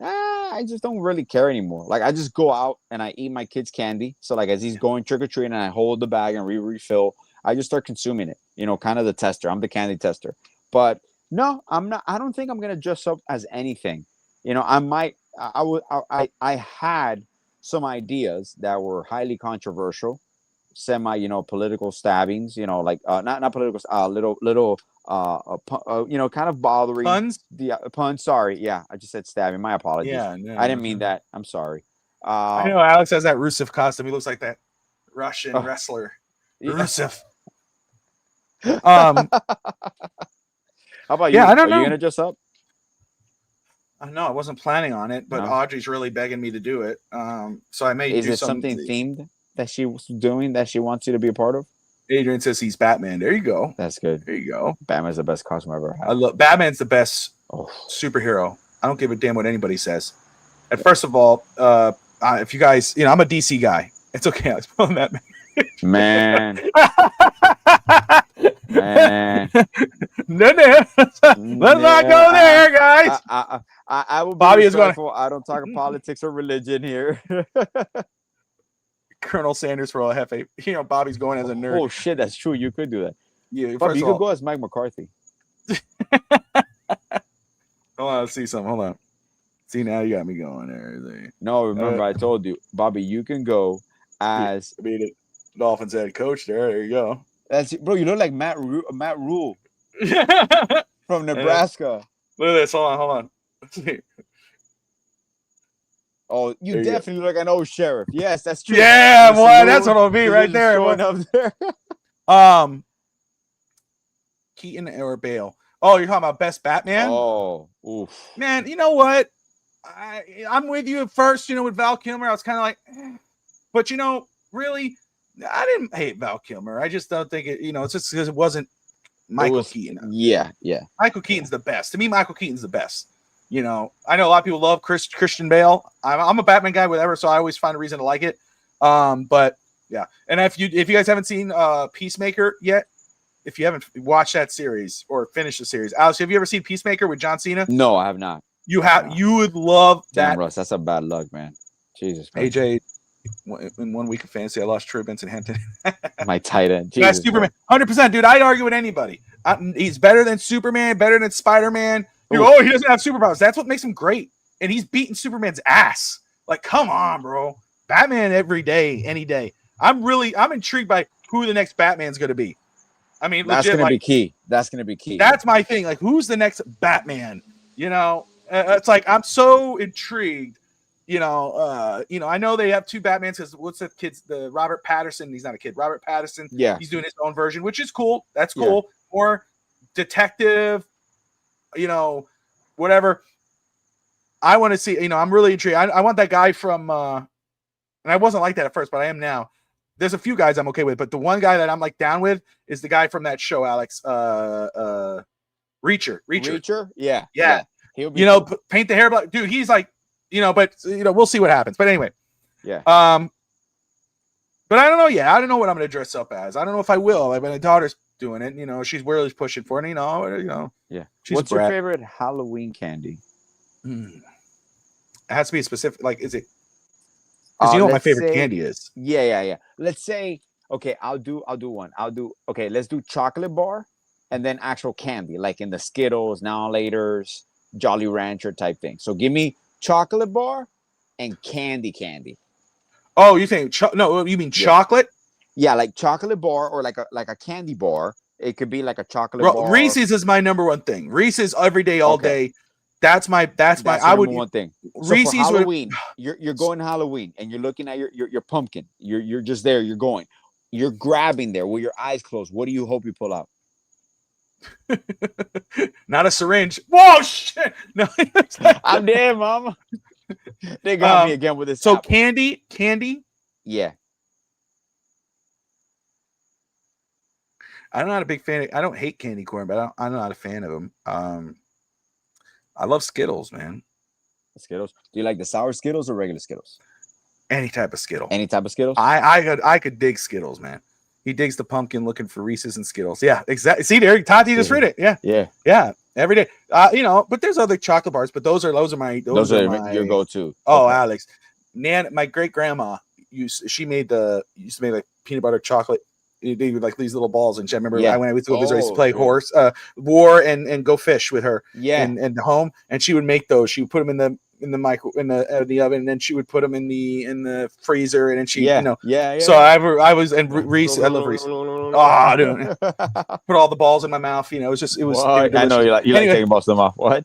I just don't really care anymore. Like, I just go out and I eat my kid's candy. So like, as he's going trick-or-treating and I hold the bag and refill, I just start consuming it, kind of the tester. I'm the candy tester. But no, I'm not. I don't think I'm going to dress up as anything. I might, I had some ideas that were highly controversial, political stabbings, like not political, little kind of bothering Puns. The puns. Sorry, yeah, I just said stabbing. My apologies. Yeah, no, I didn't mean that. I'm sorry. I know Alex has that Rusev costume. He looks like that Russian wrestler, yeah. Rusev. How about you? I don't know. Are you gonna dress up? No, I wasn't planning on it, but No. Audrey's really begging me to do it. So I may Is do it something themed that she was doing that she wants you to be a part of? Adrian says he's Batman. There you go. That's good. There you go. Batman's the best costume I've ever had. I love Batman's the best Oh. superhero. I don't give a damn what anybody says. And first of all, if you guys, I'm a DC guy. It's okay. I was pulling Batman. Man. No. Let's not go there, guys. I will be Bobby is respectful. I don't talk politics or religion here. Colonel Sanders for all Hefe. Bobby's going as a nerd. Oh shit, that's true. You could do that. Yeah, Bobby, you could go as Mike McCarthy. Hold on, let's see something. Hold on. See, now you got me going there. No, remember I told you, Bobby, you can go as the Dolphins head coach there. There you go. That's bro. You look like Matt Rule from Nebraska. Look at this. Hold on. Let's see. Oh, you definitely look like an old sheriff. Yes, that's true. Yeah, boy, that's what it'll be right there. Up there. Keaton or Bale? Oh, you're talking about best Batman? Oh, oof. Man, you know what? I'm with you at first. With Val Kilmer, I was kind of like, but really, I didn't hate Val Kilmer. I just don't think it. It's just because it wasn't Michael Keaton. Yeah. Michael Keaton's the best. To me, Michael Keaton's the best. I know a lot of people love Christian Bale. I'm a Batman guy, whatever, so I always find a reason to like it. But Yeah. And if you guys haven't seen Peacemaker yet, if you haven't watched that series or finished the series, Alex, have you ever seen Peacemaker with John Cena? No, I have not. You would love Damn, that. Russ, that's a bad luck, man. Jesus, man. AJ, in 1 week of fantasy, I lost Trey Benson Henton. My tight end. That's Jesus, Superman, 100%, dude. I'd argue with anybody. He's better than Superman, better than Spider-Man. He doesn't have superpowers. That's what makes him great. And he's beating Superman's ass. Like, come on, bro. Batman every day, any day. I'm intrigued by who the next Batman's going to be. I mean, that's legit, going to be key. That's going to be key. That's my thing. Like, who's the next Batman? You know, it's like I'm so intrigued. You know, I know they have two Batmans because what's the kid's the Robert Pattinson? He's not a kid. Robert Pattinson. Yeah, he's doing his own version, which is cool. That's cool. Yeah. Or detective. You know, whatever. I want to see. You know, I'm really intrigued. I want that guy from. And I wasn't like that at first, but I am now. There's a few guys I'm okay with, but the one guy that I'm like down with is the guy from that show, Alex. Reacher. Yeah. He'll be cool. Paint the hair black, dude. He's like, but we'll see what happens. But anyway, yeah. But I don't know. Yeah, I don't know what I'm gonna dress up as. I don't know if I will. Like, my daughter's doing it. She's really pushing for it. Yeah. What's your favorite Halloween candy? It has to be a specific. Like, is it? Because what my favorite candy is. Yeah. Let's say, okay, I'll do one. Okay, let's do chocolate bar and then actual candy, like in the Skittles, Now and Laters, Jolly Rancher type thing. So give me chocolate bar and candy. Oh, you think no? You mean chocolate? Yeah, like chocolate bar or like a candy bar. It could be like a chocolate bar. Reese's is my number one thing. Reese's every day, all day. That's my. I would one thing. So Reese's for Halloween. You're going Halloween and you're looking at your pumpkin. You're just there. You're grabbing there with your eyes closed. What do you hope you pull out? Not a syringe. Whoa, shit! No, I'm dead, mama. They got me again with this. So apple. candy. Yeah. I'm not a big fan. I don't hate candy corn, but I'm not a fan of them. I love Skittles, man. Skittles. Do you like the sour Skittles or regular Skittles? Any type of Skittle. Any type of Skittles? I could dig Skittles, man. He digs the pumpkin looking for Reese's and Skittles. Yeah, exactly. See there, Tati just read it. Yeah. Every day. But there's other chocolate bars, but those are my your go-to. Oh, okay. Alex. My great grandma used to make like peanut butter chocolate. They would like these little balls, and I remember when I went to visit, I used to play war and go fish with her. Yeah, and home, and she would make those. She would put them in the the oven, and then she would put them in the freezer, and then she So I was and Reese. I love Reese. Oh, dude, put all the balls in my mouth. It was I know you like taking most of them off. What?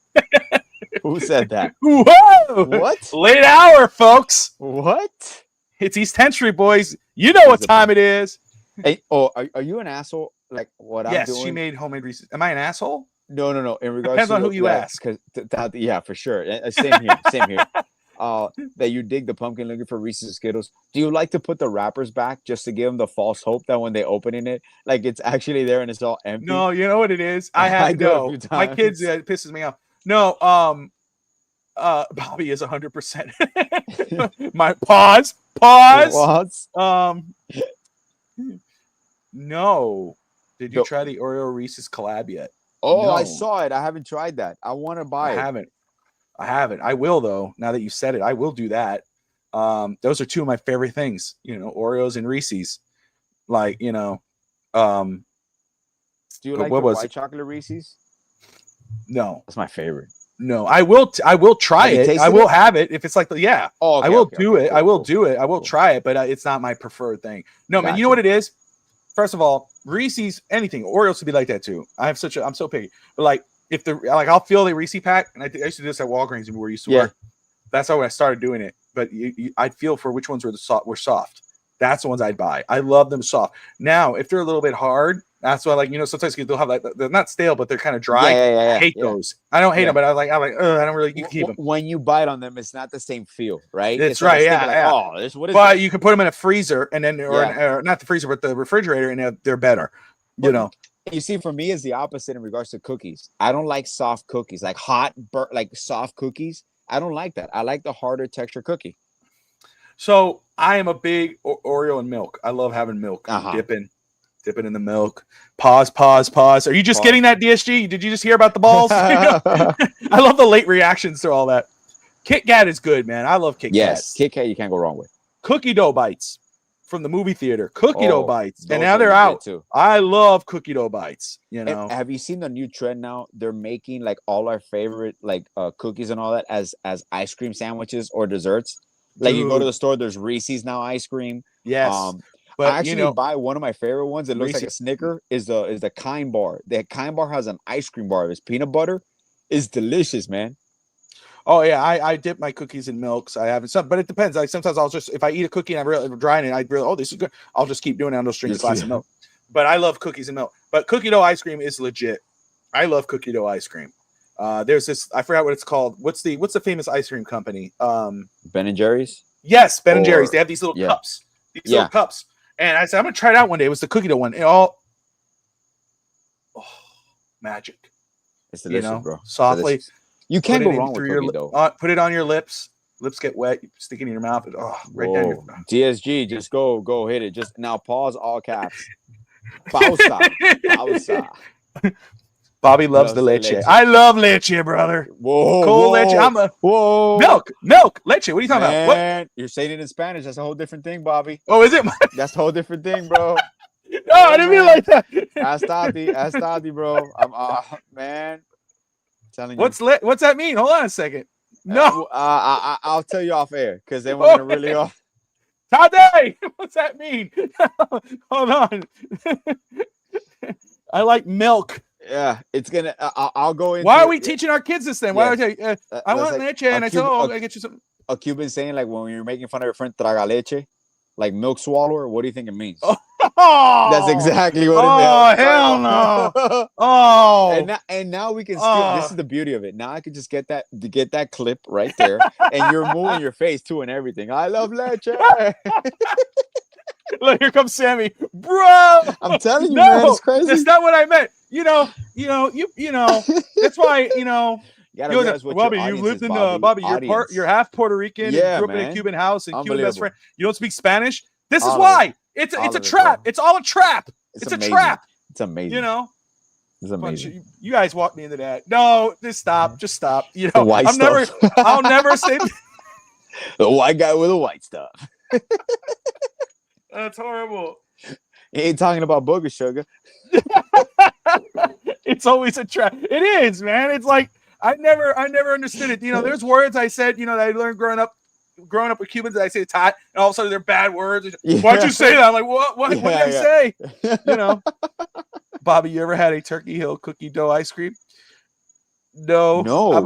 Who said that? Whoa! What? Late hour, folks. What? It's East 10th Street, boys. You know what time it is. Hey, are you an asshole? Like what I'm doing? Yes, she made homemade Reese's. Am I an asshole? No. In regards depends to on who you ask. Yeah, for sure. Same here. That you dig the pumpkin looking for Reese's Skittles. Do you like to put the wrappers back just to give them the false hope that when they open it, like it's actually there and it's all empty? No, you know what it is. I had to go. My kids, it pisses me off. No, Bobby is 100%. My pause. No. Did you try the Oreo Reese's collab yet? Oh, no. I saw it. I haven't tried that. I want to buy it. I haven't. I will though. Now that you said it, I will do that. Those are two of my favorite things. Oreos and Reese's. Like, do you like the white chocolate Reese's? No, that's my favorite. No, I will try it. I will have it if it's like Oh, okay, I will do it. Cool, I will do it. I will try it, but it's not my preferred thing. No, man. You know what it is? First of all, Reese's, anything, Oreos to be like that too. I'm so picky. But like if I'll feel the Reese pack, and I used to do this at Walgreens where we used to work. That's how I started doing it. But I'd feel for which ones were soft. That's the ones I'd buy. I love them soft. Now, if they're a little bit hard, that's why, sometimes they'll have they're not stale, but they're kind of dry. I hate those. I don't hate them, but I'm like, I don't really keep them. When you bite on them, it's not the same feel, right? It's right. Yeah. Oh, what is but this? You can put them in a freezer and then, or not the freezer, but the refrigerator, and they're better. You see, for me, it's the opposite in regards to cookies. I don't like soft cookies, like like soft cookies. I don't like that. I like the harder texture cookie. So I am a big Oreo and milk. I love having milk. Dipping in the milk. Pause. Are you just getting that, DSG? Did you just hear about the balls? I love the late reactions to all that. Kit Kat is good, man. I love Kit Kat. Yes, Kit Kat you can't go wrong with. Cookie dough bites from the movie theater. Cookie dough bites. And now they're out. Too. I love cookie dough bites. You know. And have you seen the new trend now? They're making like all our favorite like cookies and all that as ice cream sandwiches or desserts. Like you go to the store, there's Reese's now ice cream. Yes. But I actually buy one of my favorite ones. It looks like a Snicker. Is the Kind bar. The Kind bar has an ice cream bar. It's peanut butter. It's delicious, man. Oh yeah, I dip my cookies in milk. So I haven't some, but it depends. Like sometimes I'll just if I eat a cookie and I'm drying it, I really this is good. I'll just keep doing it. I'll just drink a glass of milk. But I love cookies and milk. But cookie dough ice cream is legit. I love cookie dough ice cream. There's this I forgot what it's called. What's the famous ice cream company? Ben and Jerry's. Yes, Ben and Jerry's. They have these little cups. These little cups. And I said, I'm gonna try it out one day. It was the cookie dough one. It all magic. It's delicious, bro. Softly. Delicious. You can't go wrong with cookie dough. Put it on your lips. Lips get wet. You stick it in your mouth. And, right down your mouth. DSG, just go hit it. Just now pause all caps. Pausa. Bobby loves the leche. I love leche, brother. Whoa, cold leche. Milk, leche. What are you talking about? What? You're saying it in Spanish. That's a whole different thing, Bobby. Oh, is it? That's a whole different thing, bro. No, I didn't mean like that. Ask Tati, bro. I'm man. Telling you. What's that mean? Hold on a second. No, I'll tell you off air because then we're gonna really off. Tade, what's that mean? Hold on. I like milk. Yeah, it's gonna. I'll go into. Why are we teaching our kids this then? Why do I tell you? I want leche, and I said, "Oh, I get you some." A Cuban saying like when you're making fun of your friend, traga leche, like milk swallower. What do you think it means? Oh, that's exactly what it Oh, means. hell no! Oh, and now we can. This is the beauty of it. Now I can just get that clip right there, and you're moving your face too and everything. I love leche. Look, here comes Sammy, bro. I'm telling you, man, it's crazy. That's not what I meant. You know. That's why Bobby, you lived in Bobby. You're half Puerto Rican. Yeah, you grew up in a Cuban house and Cuban best friend. You don't speak Spanish. This is all why. It's a trap. It's all a trap. It's a trap. It's amazing. You know. It's amazing. You guys walked me into that. No, just stop. Just stop. You know, I'll never say the white guy with the white stuff. That's horrible. He ain't talking about booger sugar. It's always a trap. It is, man. It's like I never understood it. You know, there's words I said, that I learned growing up with Cubans that I say tot, and all of a sudden they're bad words. Why'd you say that? I'm like, what did I say? You know. Bobby, you ever had a Turkey Hill cookie dough ice cream? No. I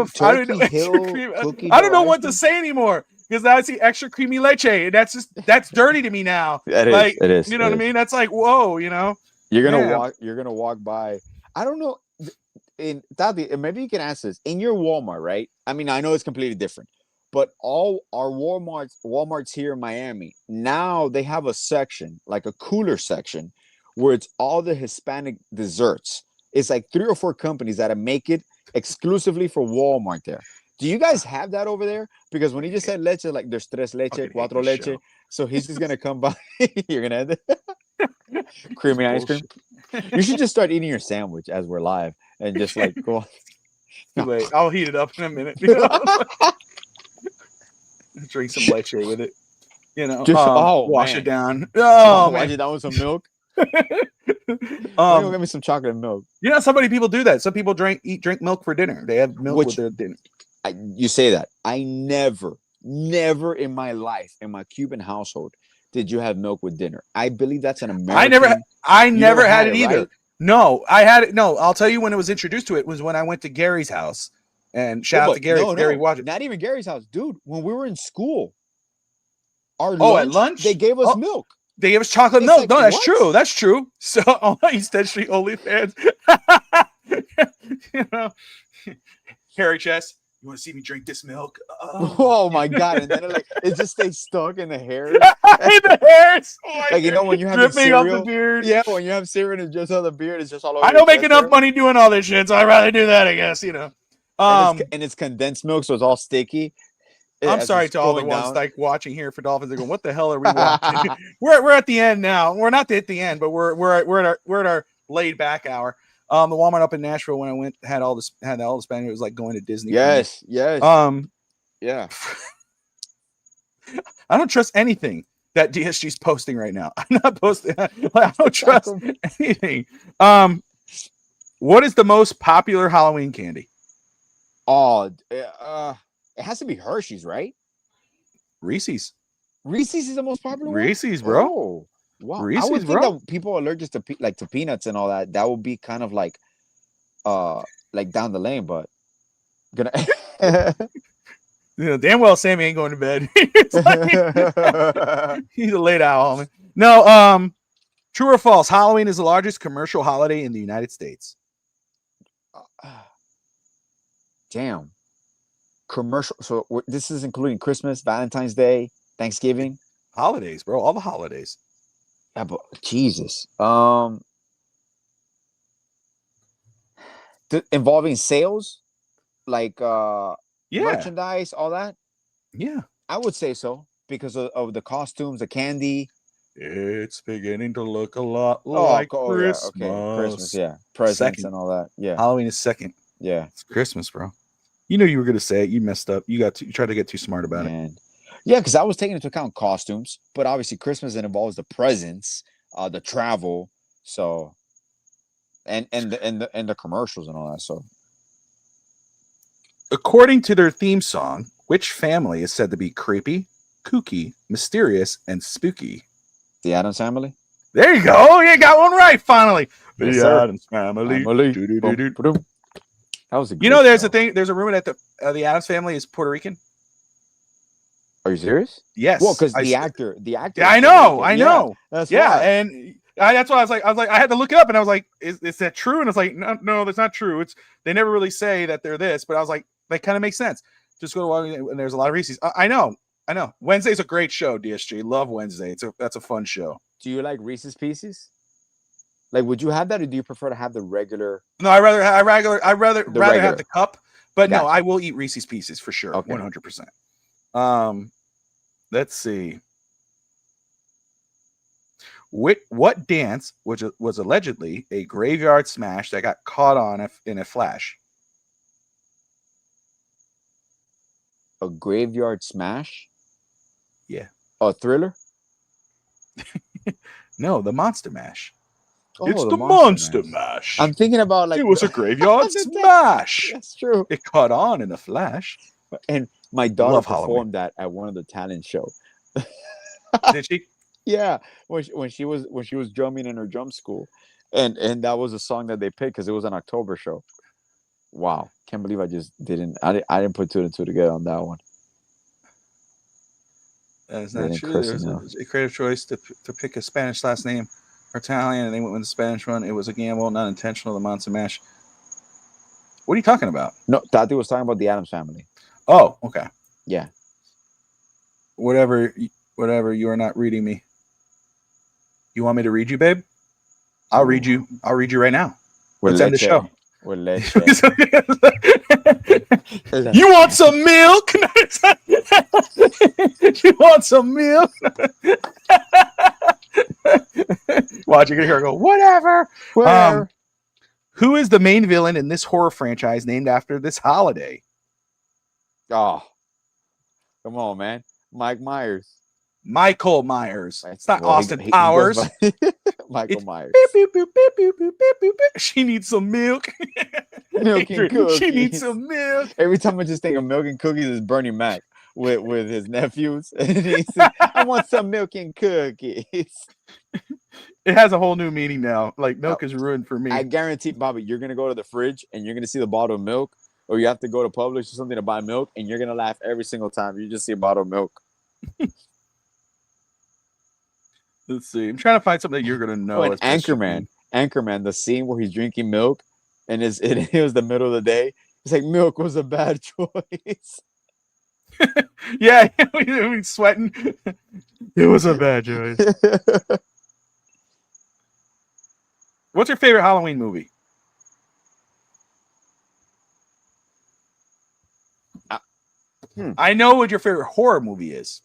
don't know what to say anymore. Because now I see extra creamy leche, and that's dirty to me now. It is. You know what I mean? That's like, whoa, You're gonna walk by. I don't know. Tati, maybe you can answer this. In your Walmart, right? I mean, I know it's completely different, but all our Walmarts here in Miami, now they have a section, like a cooler section, where it's all the Hispanic desserts. It's like 3 or 4 companies that make it exclusively for Walmart there. Do you guys have that over there? Because when he just said leche, like there's tres leche, cuatro leche. Show. So he's just gonna come by. You're gonna end it. Creamy ice cream. You should just start eating your sandwich as we're live and just like go on. Too late. I'll heat it up in a minute. Drink some leche with it. Wash it down. Oh, wash it down with some milk. Give me some chocolate milk. So many people do that. Some people drink milk for dinner. They have milk with their dinner. You say that. I never in my life, in my Cuban household, did you have milk with dinner. I believe that's an American. I never had it either. Right? No, I had it. No, I'll tell you when it was introduced to it was when I went to Gary's house. And shout out to Gary. Gary, watch it. Not even Gary's house, dude. When we were in school, at lunch, they gave us milk. They gave us chocolate milk. Like, no, that's true. That's true. So East End Street OnlyFans. Harry Chess, you want to see me drink this milk? Oh my god! And then it just stays stuck in the hair. In the hairs. When you have dripping off the beard. Yeah, when you have cereal and it's just on the beard, it's just all over. I don't make enough money doing all this shit, so I'd rather do that, I guess. And it's condensed milk, so it's all sticky. I'm As sorry it's to all the going ones down. like watching here for Dolphins. They're going, "What the hell are we watching?" we're at the end now. We're not at the end, but we're at our laid back hour. The Walmart up in Nashville when I went had all the Spanish. It was like going to Disney. Yes. For me. Yeah. I don't trust anything that DSG's posting right now. I'm not posting. I don't trust anything. What is the most popular Halloween candy? Oh, it has to be Hershey's, right? Reese's. Reese's is the most popular one. Reese's, bro. Oh, wow. I Reese's, would think bro. that people are allergic to to peanuts and all that. That would be kind of like down the lane, but gonna. Damn well Sammy ain't going to bed. He's a late owl, homie. No, true or false? Halloween is the largest commercial holiday in the United States. Damn. Commercial. So this is including Christmas, Valentine's Day, Thanksgiving. Holidays, bro. All the holidays. Yeah, but Jesus. Involving sales, like merchandise, all that. Yeah. I would say so because of the costumes, the candy. It's beginning to look a lot like Christmas. Yeah, okay, Christmas, yeah, presents Second. and all that. Yeah, Halloween is second. yeah, It's Christmas, bro. You know you were gonna say it. You messed up. You tried to get too smart about it. Yeah, because I was taking into account costumes, but obviously Christmas it involves the presents, the travel, so and the commercials and all that. So, according to their theme song, which family is said to be creepy, kooky, mysterious, and spooky? the Addams Family. There you go. You got one right finally. Yes, the sir. Addams Family. That was a. You know, there's a thing. There's a rumor that the Addams Family is Puerto Rican. Are you serious? Yes. Well, because the actor. Yeah, I know. That's yeah, why. and that's why I was like, I had to look it up, and I was like, is that true? And it's like, no, that's not true. They never really say that they're this, but I was like, that kind of makes sense. Just go to and there's a lot of Reese's. I know. Wednesday's a great show, DSG. Love Wednesday. That's a fun show. Do you like Reese's Pieces? Like, would you have that, or do you prefer to have the regular? No, I rather have the cup, but Gotcha. no, I will eat Reese's Pieces for sure, 100%. Let's see. What dance was allegedly a graveyard smash that got caught on in a flash? A graveyard smash? Yeah. A Thriller? No, the Monster Mash. Oh, It's the Monster Mash. I'm thinking about like it was a graveyard smash. That's true. It caught on in a flash. And my daughter performed that at one of the talent shows. Did she? Yeah, when she was drumming in her drum school, and that was a song that they picked because it was an October show. Wow, can't believe I didn't put two and two together on that one. That is not true. There's a creative choice to pick a Spanish last name or Italian, and they went with the Spanish one. It was a gamble, not intentional. The Monster Mash. What are you talking about? No, Tati was talking about the Addams Family. Oh, okay. Yeah. Whatever. You are not reading me. You want me to read you, babe? I'll read you. I'll read you right now. Let's end the show. You want some milk? You want some milk? Watch, you're gonna hear her go, whatever. Who is the main villain in this horror franchise named after this holiday? Oh, come on, man. Michael Myers. It's not Austin Powers. Michael Myers. Beep, beep, beep, beep, beep, beep, beep, beep. She needs some milk. Milk and cookies. She needs some milk. Every time I just think of milk and cookies is Bernie Mac with his nephews. And he says, I want some milk and cookies. It has a whole new meaning now. Like milk is ruined for me. I guarantee, Bobby, you're gonna go to the fridge and you're gonna see the bottle of milk, or you have to go to Publix or something to buy milk, and you're gonna laugh every single time you just see a bottle of milk. Let's see. I'm trying to find something that you're gonna know. Oh, Anchorman, the scene where he's drinking milk, and it was the middle of the day. It's like milk was a bad choice. Yeah, he's sweating. It was a bad choice. What's your favorite Halloween movie? I know what your favorite horror movie is,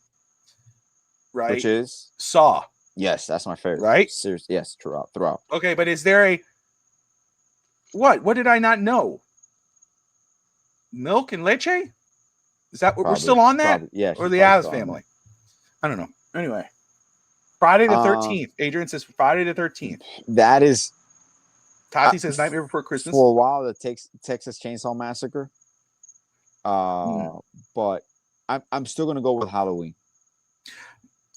right? Which is Saw. yes, that's my favorite. Right? Seriously, yes, throughout. Okay, but is there a what? What did I not know? Milk and leche? Is that what we're still on that? Probably, yeah. Or she's the probably Addams still on Family? I don't know. Anyway, Friday the Um, 13th. Adrian says Friday the 13th. that is Tati says Nightmare Before Christmas. for a while. The Texas Chainsaw Massacre. But I'm still gonna go with Halloween.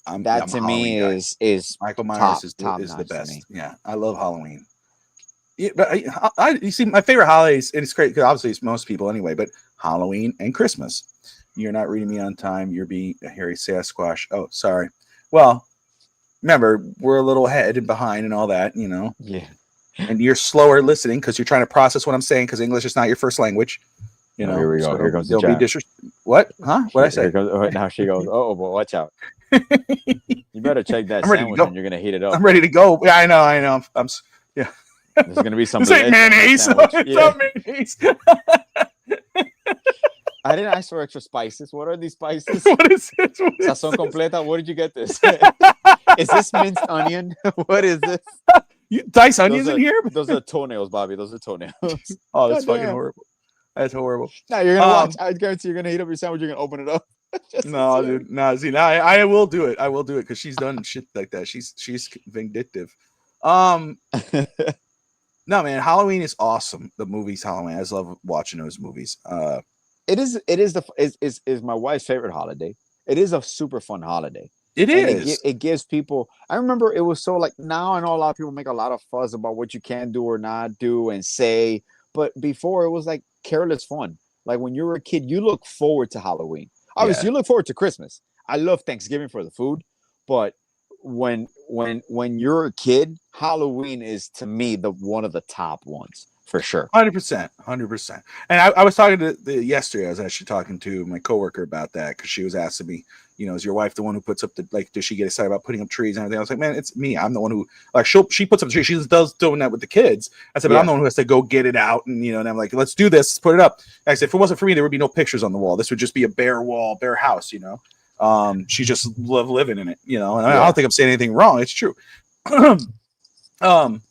That I'm to a me Halloween guy. is Michael Myers top is notch the to best. me. Yeah, I love Halloween. Yeah, but you see, my favorite holidays, and it's great because obviously it's most people anyway, but Halloween and Christmas. You're not reading me on time. You're being a hairy Sasquatch. Oh, sorry. Well, remember, we're a little ahead and behind and all that, you know. Yeah. And you're slower listening because you're trying to process what I'm saying because English is not your first language. You know. Here we go. So Here comes the don't be jab. What? Huh? What I say? Here comes, now she goes. Oh, but watch out. You better check that I'm ready to sandwich go. and you're gonna heat it up. I'm ready to go. Yeah, I know. Yeah. There's gonna be some. This ain't mayonnaise. It's not mayonnaise. I didn't ask for extra spices. What are these spices? What is this? Sazón completa. Where did you get this? Is this minced onion? What is this? You dice onions in here? Those are toenails, Bobby. Those are toenails. Oh, that's God fucking damn. horrible. That's horrible. Now you're gonna watch. I guarantee you're gonna heat up your sandwich. You're gonna open it up. No, dude. No, see, now I will do it. I will do it because she's done shit like that. She's vindictive. No, man, Halloween is awesome. The movies Halloween. I just love watching those movies. It is my wife's favorite holiday. It is a super fun holiday. It is. It gives people. I remember it was so like now I know a lot of people make a lot of fuss about what you can do or not do and say, but before it was like careless fun. Like when you were a kid, you look forward to Halloween. Obviously, you look forward to Christmas. I love Thanksgiving for the food, but when you're a kid, Halloween is to me the one of the top ones for sure. 100%. And I was talking to yesterday. I was actually talking to my coworker about that because she was asking me, you know, is your wife the one who puts up the does she get excited about putting up trees and everything? I was like, man, it's me. I'm the one who like she puts up the tree. She does doing that with the kids. I said, but I'm the one who has to go get it out and and I'm like, let's do this, let's put it up. I said, if it wasn't for me, there would be no pictures on the wall. This would just be a bare wall, bare house, She just loved living in it, and I don't think I'm saying anything wrong. It's true. Yeah,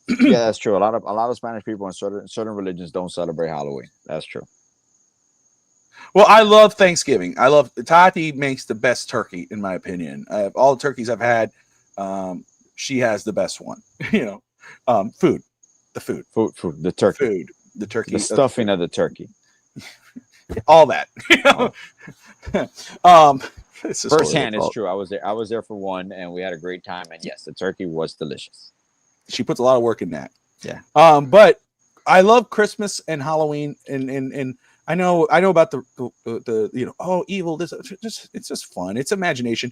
that's true. A lot of Spanish people in certain religions don't celebrate Halloween. That's true. Well, I love Thanksgiving. Tati makes the best turkey, in my opinion. All the turkeys I've had, she has the best one. Food, the turkey, the turkey, the stuffing of the turkey, all that. Firsthand, it's true. I was there for one, and we had a great time. And yes, the turkey was delicious. She puts a lot of work in that. Yeah. But I love Christmas and Halloween, and I know about the evil. It's just fun. It's imagination.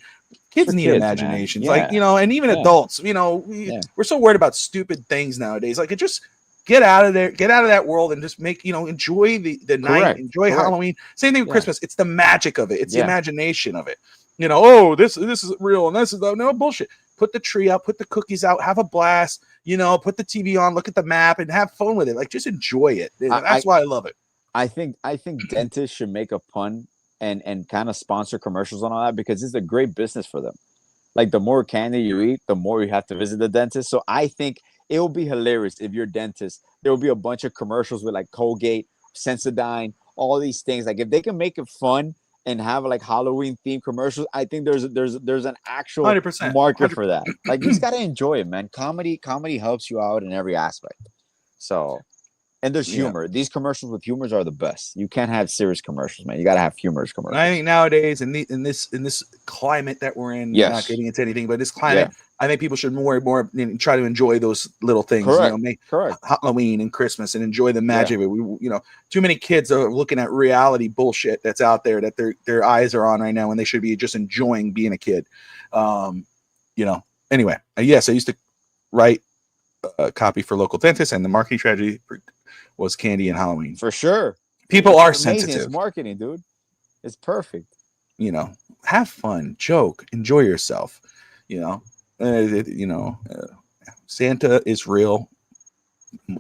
Kids need imaginations, and even adults. We're so worried about stupid things nowadays. Like, just get out of there, get out of that world, and just make enjoy the night, enjoy Halloween. Same thing with Christmas. It's the magic of it. It's the imagination of it. This is real, and this is no bullshit. Put the tree out, put the cookies out, have a blast. Put the TV on, look at the map, and have fun with it. Like, just enjoy it. That's why I love it. I think dentists should make a pun and kind of sponsor commercials on all that because it's a great business for them. Like, the more candy you eat, the more you have to visit the dentist. So I think it will be hilarious if you're a dentist. There will be a bunch of commercials with like Colgate, Sensodyne, all these things. Like, if they can make it fun and have like Halloween themed commercials, I think there's an actual 100%, market for that. Like, you just gotta enjoy it, man. Comedy helps you out in every aspect. So, and there's humor. These commercials with humors are the best. You can't have serious commercials, man. You gotta have humorous commercials. And I think nowadays, in this climate that we're in, not getting into anything, but this climate, I think people should more and more try to enjoy those little things. Correct. Halloween and Christmas, and enjoy the magic of it. Too many kids are looking at reality bullshit that's out there that their eyes are on right now, and they should be just enjoying being a kid. Anyway, yes, I used to write a copy for local dentists, and the marketing strategy was candy and Halloween. For sure. People are sensitive. It's marketing, dude. It's perfect. Have fun, joke, enjoy yourself. Santa is real.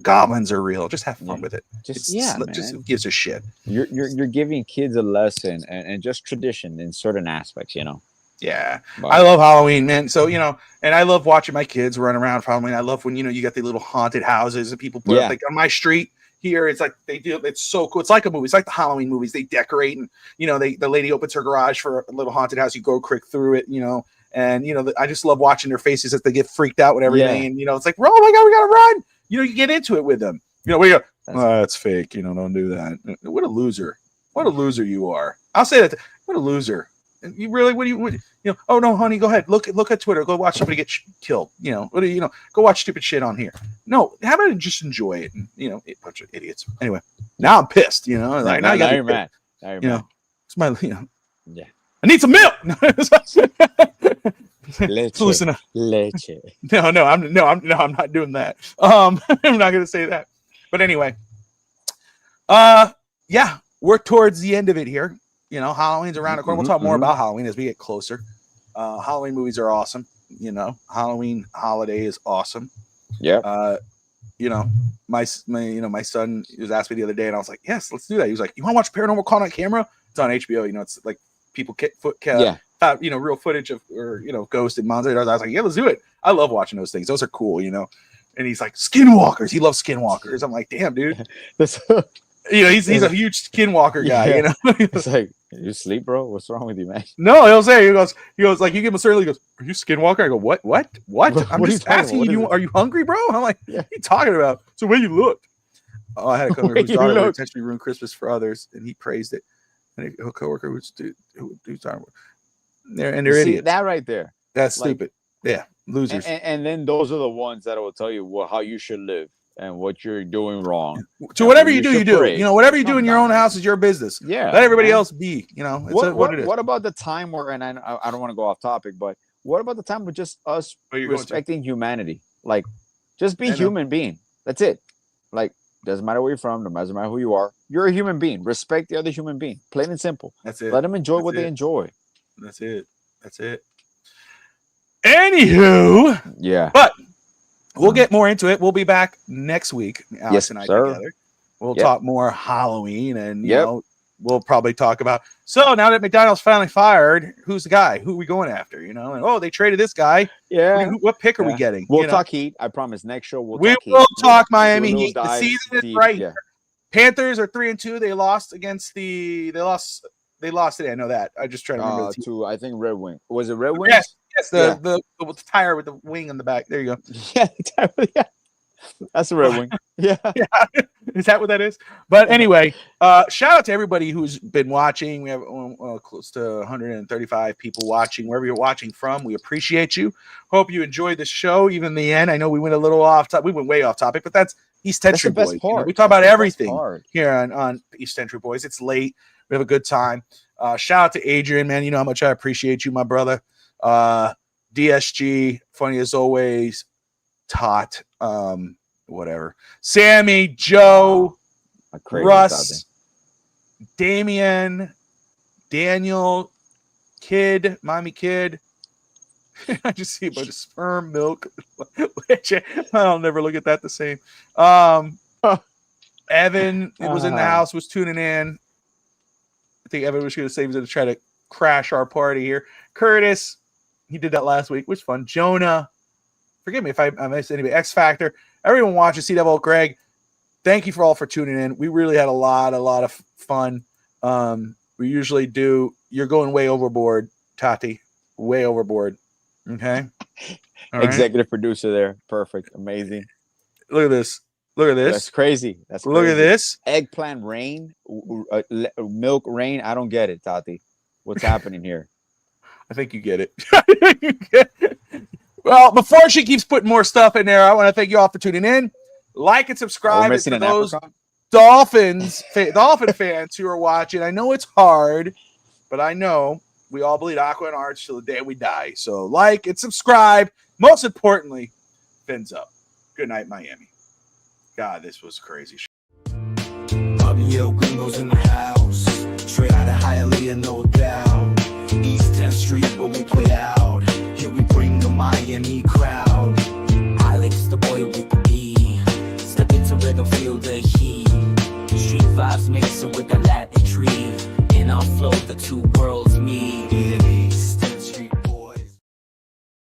Goblins are real. Just have fun Yeah. with it. Just Just who gives a shit. You're giving kids a lesson and just tradition in certain aspects, you know. Yeah, But, I love Halloween, man. So and I love watching my kids run around for Halloween. I love when you got the little haunted houses that people put up. Yeah. Like on my street here, it's like they do. It's so cool. It's like a movie. It's like the Halloween movies. They decorate, and the lady opens her garage for a little haunted house. You go quick through it, and I just love watching their faces as they get freaked out with everything. Yeah. And it's like, oh my god, we gotta run. You get into it with them. What do you go? Oh, that's fake. Don't do that. What a loser. What a loser you are. I'll say that. What a loser. You really? What do you? Oh no, honey, go ahead. Look at Twitter. Go watch somebody get killed. What do you? Go watch stupid shit on here. No, how about just enjoy it? And a bunch of idiots. Anyway, now I'm pissed. Like now you're mad. Now you're mad. It's my. Yeah. I need some milk. Leche. Listen. Leche. No, I'm not doing that. I'm not gonna say that. But anyway, yeah, we're towards the end of it here. Halloween's around the corner. We'll talk more about Halloween as we get closer. Halloween movies are awesome. Halloween holiday is awesome. Yeah. My son was asking me the other day, and I was like, yes, let's do that. He was like, you want to watch Paranormal Caught on Camera? It's on HBO. It's like people real footage of ghosts and monsters. I was like, yeah, let's do it. I love watching those things. Those are cool. And he's like, Skinwalkers. He loves Skinwalkers. I'm like, damn, dude. He's a huge Skinwalker guy. Yeah. It's like, you sleep, bro? What's wrong with you, man? No, he'll say, he goes like, you give him a cereal. He goes, are you Skinwalker? I go, what? I'm just asking you. Are you hungry, bro? I'm like, what are you talking about? So when you looked, I had a coworker whose daughter intentionally ruined Christmas for others, and he praised it. And a coworker who's talking about. They're idiots. That right there. That's stupid. Yeah, losers. And then those are the ones that will tell you how you should live and what you're doing wrong. So whatever you do, you do. Whatever you do in your own house is your business. Yeah. Let everybody else be. What it is. What about the time where, and I don't want to go off topic, but what about the time with just us respecting humanity? Like, just be human being. That's it. Like, doesn't matter where you're from, doesn't matter who you are. You're a human being. Respect the other human being. Plain and simple. That's it. Let them enjoy what they enjoy. That's it. Anywho, yeah. But we'll get more into it. We'll be back next week, Alex and I together. We'll talk more Halloween, and we'll probably talk about. So now that McDonald's finally fired, who's the guy? Who are we going after? And they traded this guy. Yeah. What pick are we getting? We'll talk Heat. I promise. Next show we will talk Miami Heat. The season is right here. Panthers are 3-2. They lost against the. They lost today. I know that. I just try to remember. To I think Red Wing. Was it Red Wing? Yes. The tire with the wing on the back. There you go. Yeah. That's the Red Wing. Yeah. Is that what that is? But anyway, shout out to everybody who's been watching. We have close to 135 people watching. Wherever you're watching from, we appreciate you. Hope you enjoyed the show, even the end. I know we went a little off topic. We went way off topic, but that's East Century Boys. We talk about everything here on East Century Boys. It's late. We have a good time. Shout out to Adrian, man. You know how much I appreciate you, my brother. DSG, funny as always. Tot, whatever. Sammy, Joe, Russ, Damian, Daniel, Kid, Mommy Kid. I just see a bunch of sperm, milk. I'll never look at that the same. Evan was in the house, was tuning in. I think Evan was going to say he was going to try to crash our party here. Curtis, he did that last week, which was fun. Jonah, forgive me if I missed anybody. X Factor, everyone watching C Devil, Greg. Thank you for tuning in. We really had a lot of fun. We usually do. You're going way overboard, Tati. Way overboard. Okay. All Executive producer there. Perfect. Amazing. Look at this. That's crazy. Look at this. Eggplant rain, milk rain. I don't get it, Tati. What's happening here? I think you get it. Well, before she keeps putting more stuff in there, I want to thank you all for tuning in. Like and subscribe to those Dolphin fans who are watching. I know it's hard, but I know we all bleed aqua and arch till the day we die. So like and subscribe. Most importantly, fins up. Good night, Miami. God, this was crazy. Yo, gringos in the house. Straight out of Hialeah, no doubt. East 10th Street, where we play out. Here we bring the Miami crowd. Alex, the boy with the E. Step feel the heat. Street vibes mixing with the Latin tree. In our flow, the two worlds meet.